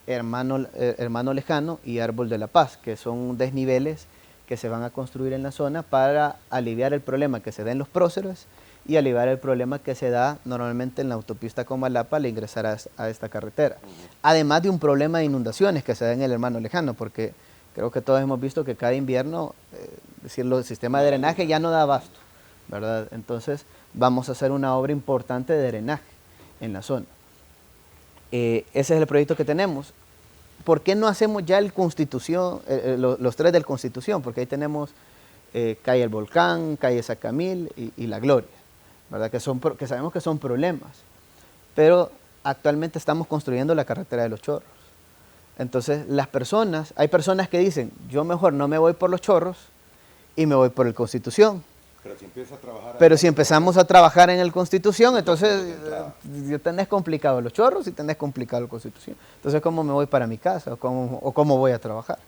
Hermano Lejano y Árbol de la Paz, que son desniveles que se van a construir en la zona para aliviar el problema que se da en los próceres y aliviar el problema que se da normalmente en la autopista Comalapa al ingresar a esta carretera. Además de un problema de inundaciones que se da en el Hermano Lejano, porque creo que todos hemos visto que cada invierno, el sistema de drenaje ya no da abasto, ¿verdad? Entonces vamos a hacer una obra importante de drenaje en la zona. Ese es el proyecto que tenemos. ¿Por qué no hacemos ya el Constitución, los 3 del Constitución? Porque ahí tenemos calle El Volcán, calle Sacamil y La Gloria, ¿verdad? Que sabemos que son problemas, pero actualmente estamos construyendo la carretera de los Chorros. Entonces hay personas que dicen, yo mejor no me voy por los Chorros y me voy por el Constitución. Pero si empezamos a trabajar en el Constitución, entonces tenés complicado los Chorros y tenés complicado el Constitución. Entonces, ¿cómo me voy para mi casa? ¿O cómo voy a trabajar?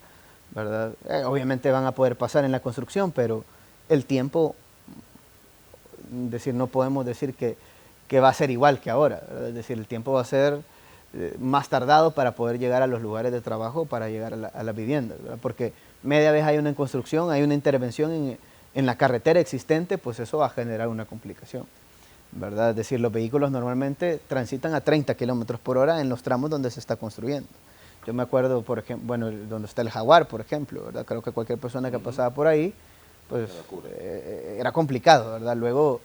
¿Verdad? Obviamente van a poder pasar en la construcción, pero el tiempo, no podemos decir que va a ser igual que ahora, ¿verdad? Es decir, el tiempo va a ser más tardado para poder llegar a los lugares de trabajo, para llegar a la vivienda, ¿verdad? Porque media vez hay una construcción, hay una intervención en la carretera existente, pues eso va a generar una complicación, ¿verdad? Es decir, los vehículos normalmente transitan a 30 kilómetros por hora en los tramos donde se está construyendo. Yo me acuerdo, por ejemplo, bueno, donde está el Jaguar, por ejemplo, ¿verdad? Creo que cualquier persona que pasaba por ahí, pues era complicado, ¿verdad? Luego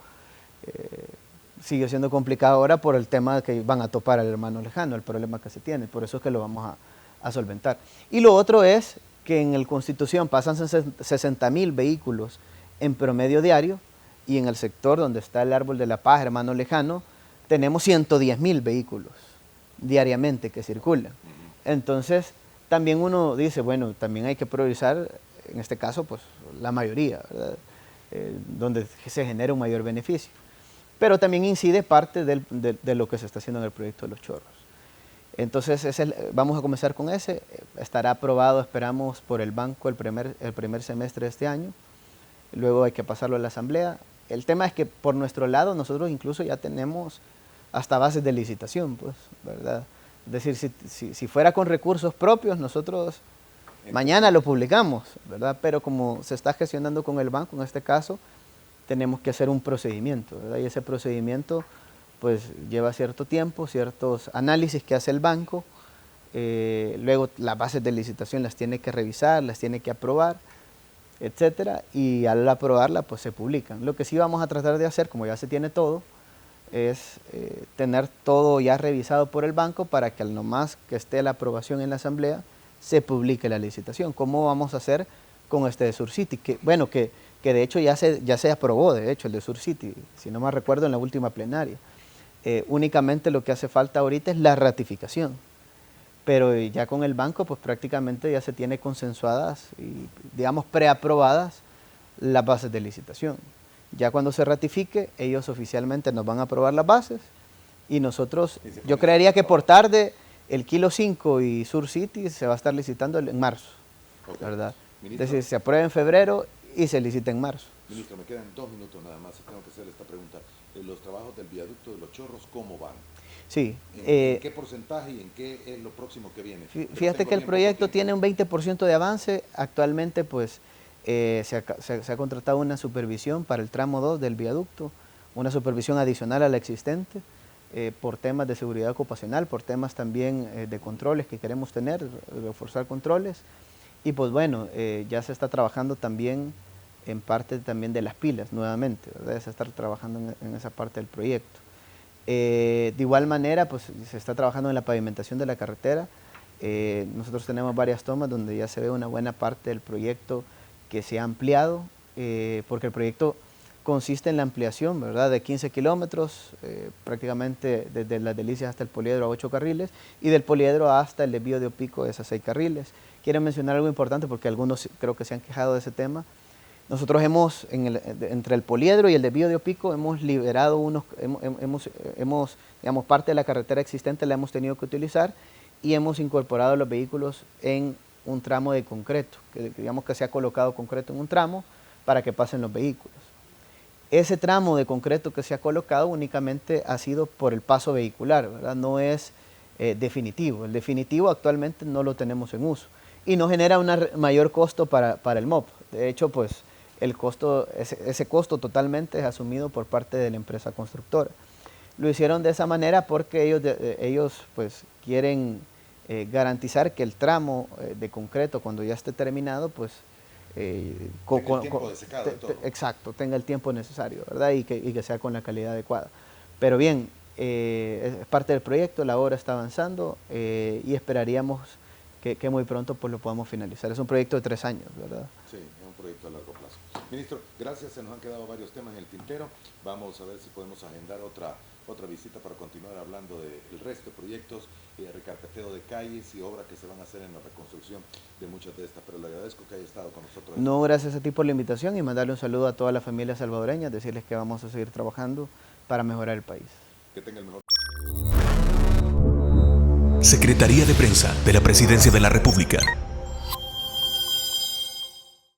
sigue siendo complicado ahora por el tema de que van a topar al Hermano Lejano, el problema que se tiene, por eso es que lo vamos a solventar. Y lo otro es que en el Constitución pasan 60.000 vehículos en promedio diario, y en el sector donde está el Árbol de la Paz, Hermano Lejano, tenemos 110.000 vehículos diariamente que circulan. Entonces, también uno dice, bueno, también hay que priorizar, en este caso, pues la mayoría, ¿verdad? Donde se genera un mayor beneficio. Pero también incide parte de lo que se está haciendo en el proyecto de los Chorros. Entonces, vamos a comenzar con ese. Estará aprobado, esperamos, por el banco el primer semestre de este año. Luego hay que pasarlo a la asamblea. El tema es que por nuestro lado nosotros incluso ya tenemos hasta bases de licitación, pues, ¿verdad? Es decir, si fuera con recursos propios, nosotros mañana lo publicamos, ¿verdad? Pero como se está gestionando con el banco, en este caso, tenemos que hacer un procedimiento, ¿verdad? Y ese procedimiento pues lleva cierto tiempo, ciertos análisis que hace el banco, luego las bases de licitación las tiene que revisar, las tiene que aprobar, etcétera, y al aprobarla pues se publican. Lo que sí vamos a tratar de hacer, como ya se tiene todo, es tener todo ya revisado por el banco para que al nomás que esté la aprobación en la asamblea se publique la licitación. ¿Cómo vamos a hacer con este de Sur City? Que de hecho ya se aprobó, de hecho, el de Sur City, si no me recuerdo, en la última plenaria. Únicamente lo que hace falta ahorita es la ratificación, pero ya con el banco pues prácticamente ya se tiene consensuadas y digamos preaprobadas las bases de licitación. Ya cuando se ratifique, ellos oficialmente nos van a aprobar las bases y nosotros, yo creería que por tarde el Kilo 5 y Sur City se va a estar licitando en marzo, ¿verdad? Ministro, es decir, se aprueba en febrero y se licita en marzo. Ministro, me quedan 2 minutos nada más y tengo que hacer esta pregunta. Los trabajos del viaducto de Los Chorros, ¿cómo van? Sí. ¿En qué porcentaje y en qué es lo próximo que viene? Fíjate que el proyecto tiene un 20% de avance. Actualmente pues se ha contratado una supervisión para el tramo 2 del viaducto, una supervisión adicional a la existente, por temas de seguridad ocupacional, por temas también de controles que queremos tener, reforzar controles. Y pues bueno, ya se está trabajando también en parte también de las pilas nuevamente, ¿verdad? Se está trabajando en esa parte del proyecto. De igual manera, pues se está trabajando en la pavimentación de la carretera. Nosotros tenemos varias tomas donde ya se ve una buena parte del proyecto que se ha ampliado, porque el proyecto consiste en la ampliación, ¿verdad?, de 15 kilómetros, prácticamente desde Las Delicias hasta el Poliedro a 8 carriles, y del Poliedro hasta el desvío de Opico es a 6 carriles. Quiero mencionar algo importante porque algunos creo que se han quejado de ese tema. Nosotros hemos, entre el Poliedro y el desvío de Opico, hemos liberado digamos, parte de la carretera existente la hemos tenido que utilizar y hemos incorporado los vehículos en un tramo de concreto, digamos que se ha colocado concreto en un tramo para que pasen los vehículos. Ese tramo de concreto que se ha colocado únicamente ha sido por el paso vehicular, ¿verdad? No es definitivo. El definitivo actualmente no lo tenemos en uso y no genera un mayor costo para el MOP. De hecho, pues ese costo totalmente es asumido por parte de la empresa constructora. Lo hicieron de esa manera porque ellos pues quieren garantizar que el tramo de concreto, cuando ya esté terminado, pues tenga el tiempo de secado y todo. Exacto, tenga el tiempo necesario, ¿verdad? Y que sea con la calidad adecuada. Pero bien, es parte del proyecto, la obra está avanzando y esperaríamos que muy pronto pues lo podamos finalizar. Es un proyecto de 3 años, ¿verdad? Sí, es un proyecto a largo plazo. Ministro, gracias, se nos han quedado varios temas en el tintero. Vamos a ver si podemos agendar otra visita para continuar hablando del resto de proyectos, recarpeteo de calles y obras que se van a hacer en la reconstrucción de muchas de estas. Pero le agradezco que haya estado con nosotros. No, gracias a ti por la invitación y mandarle un saludo a toda la familia salvadoreña, decirles que vamos a seguir trabajando para mejorar el país. Que tenga el mejor. Secretaría de Prensa de la Presidencia de la República.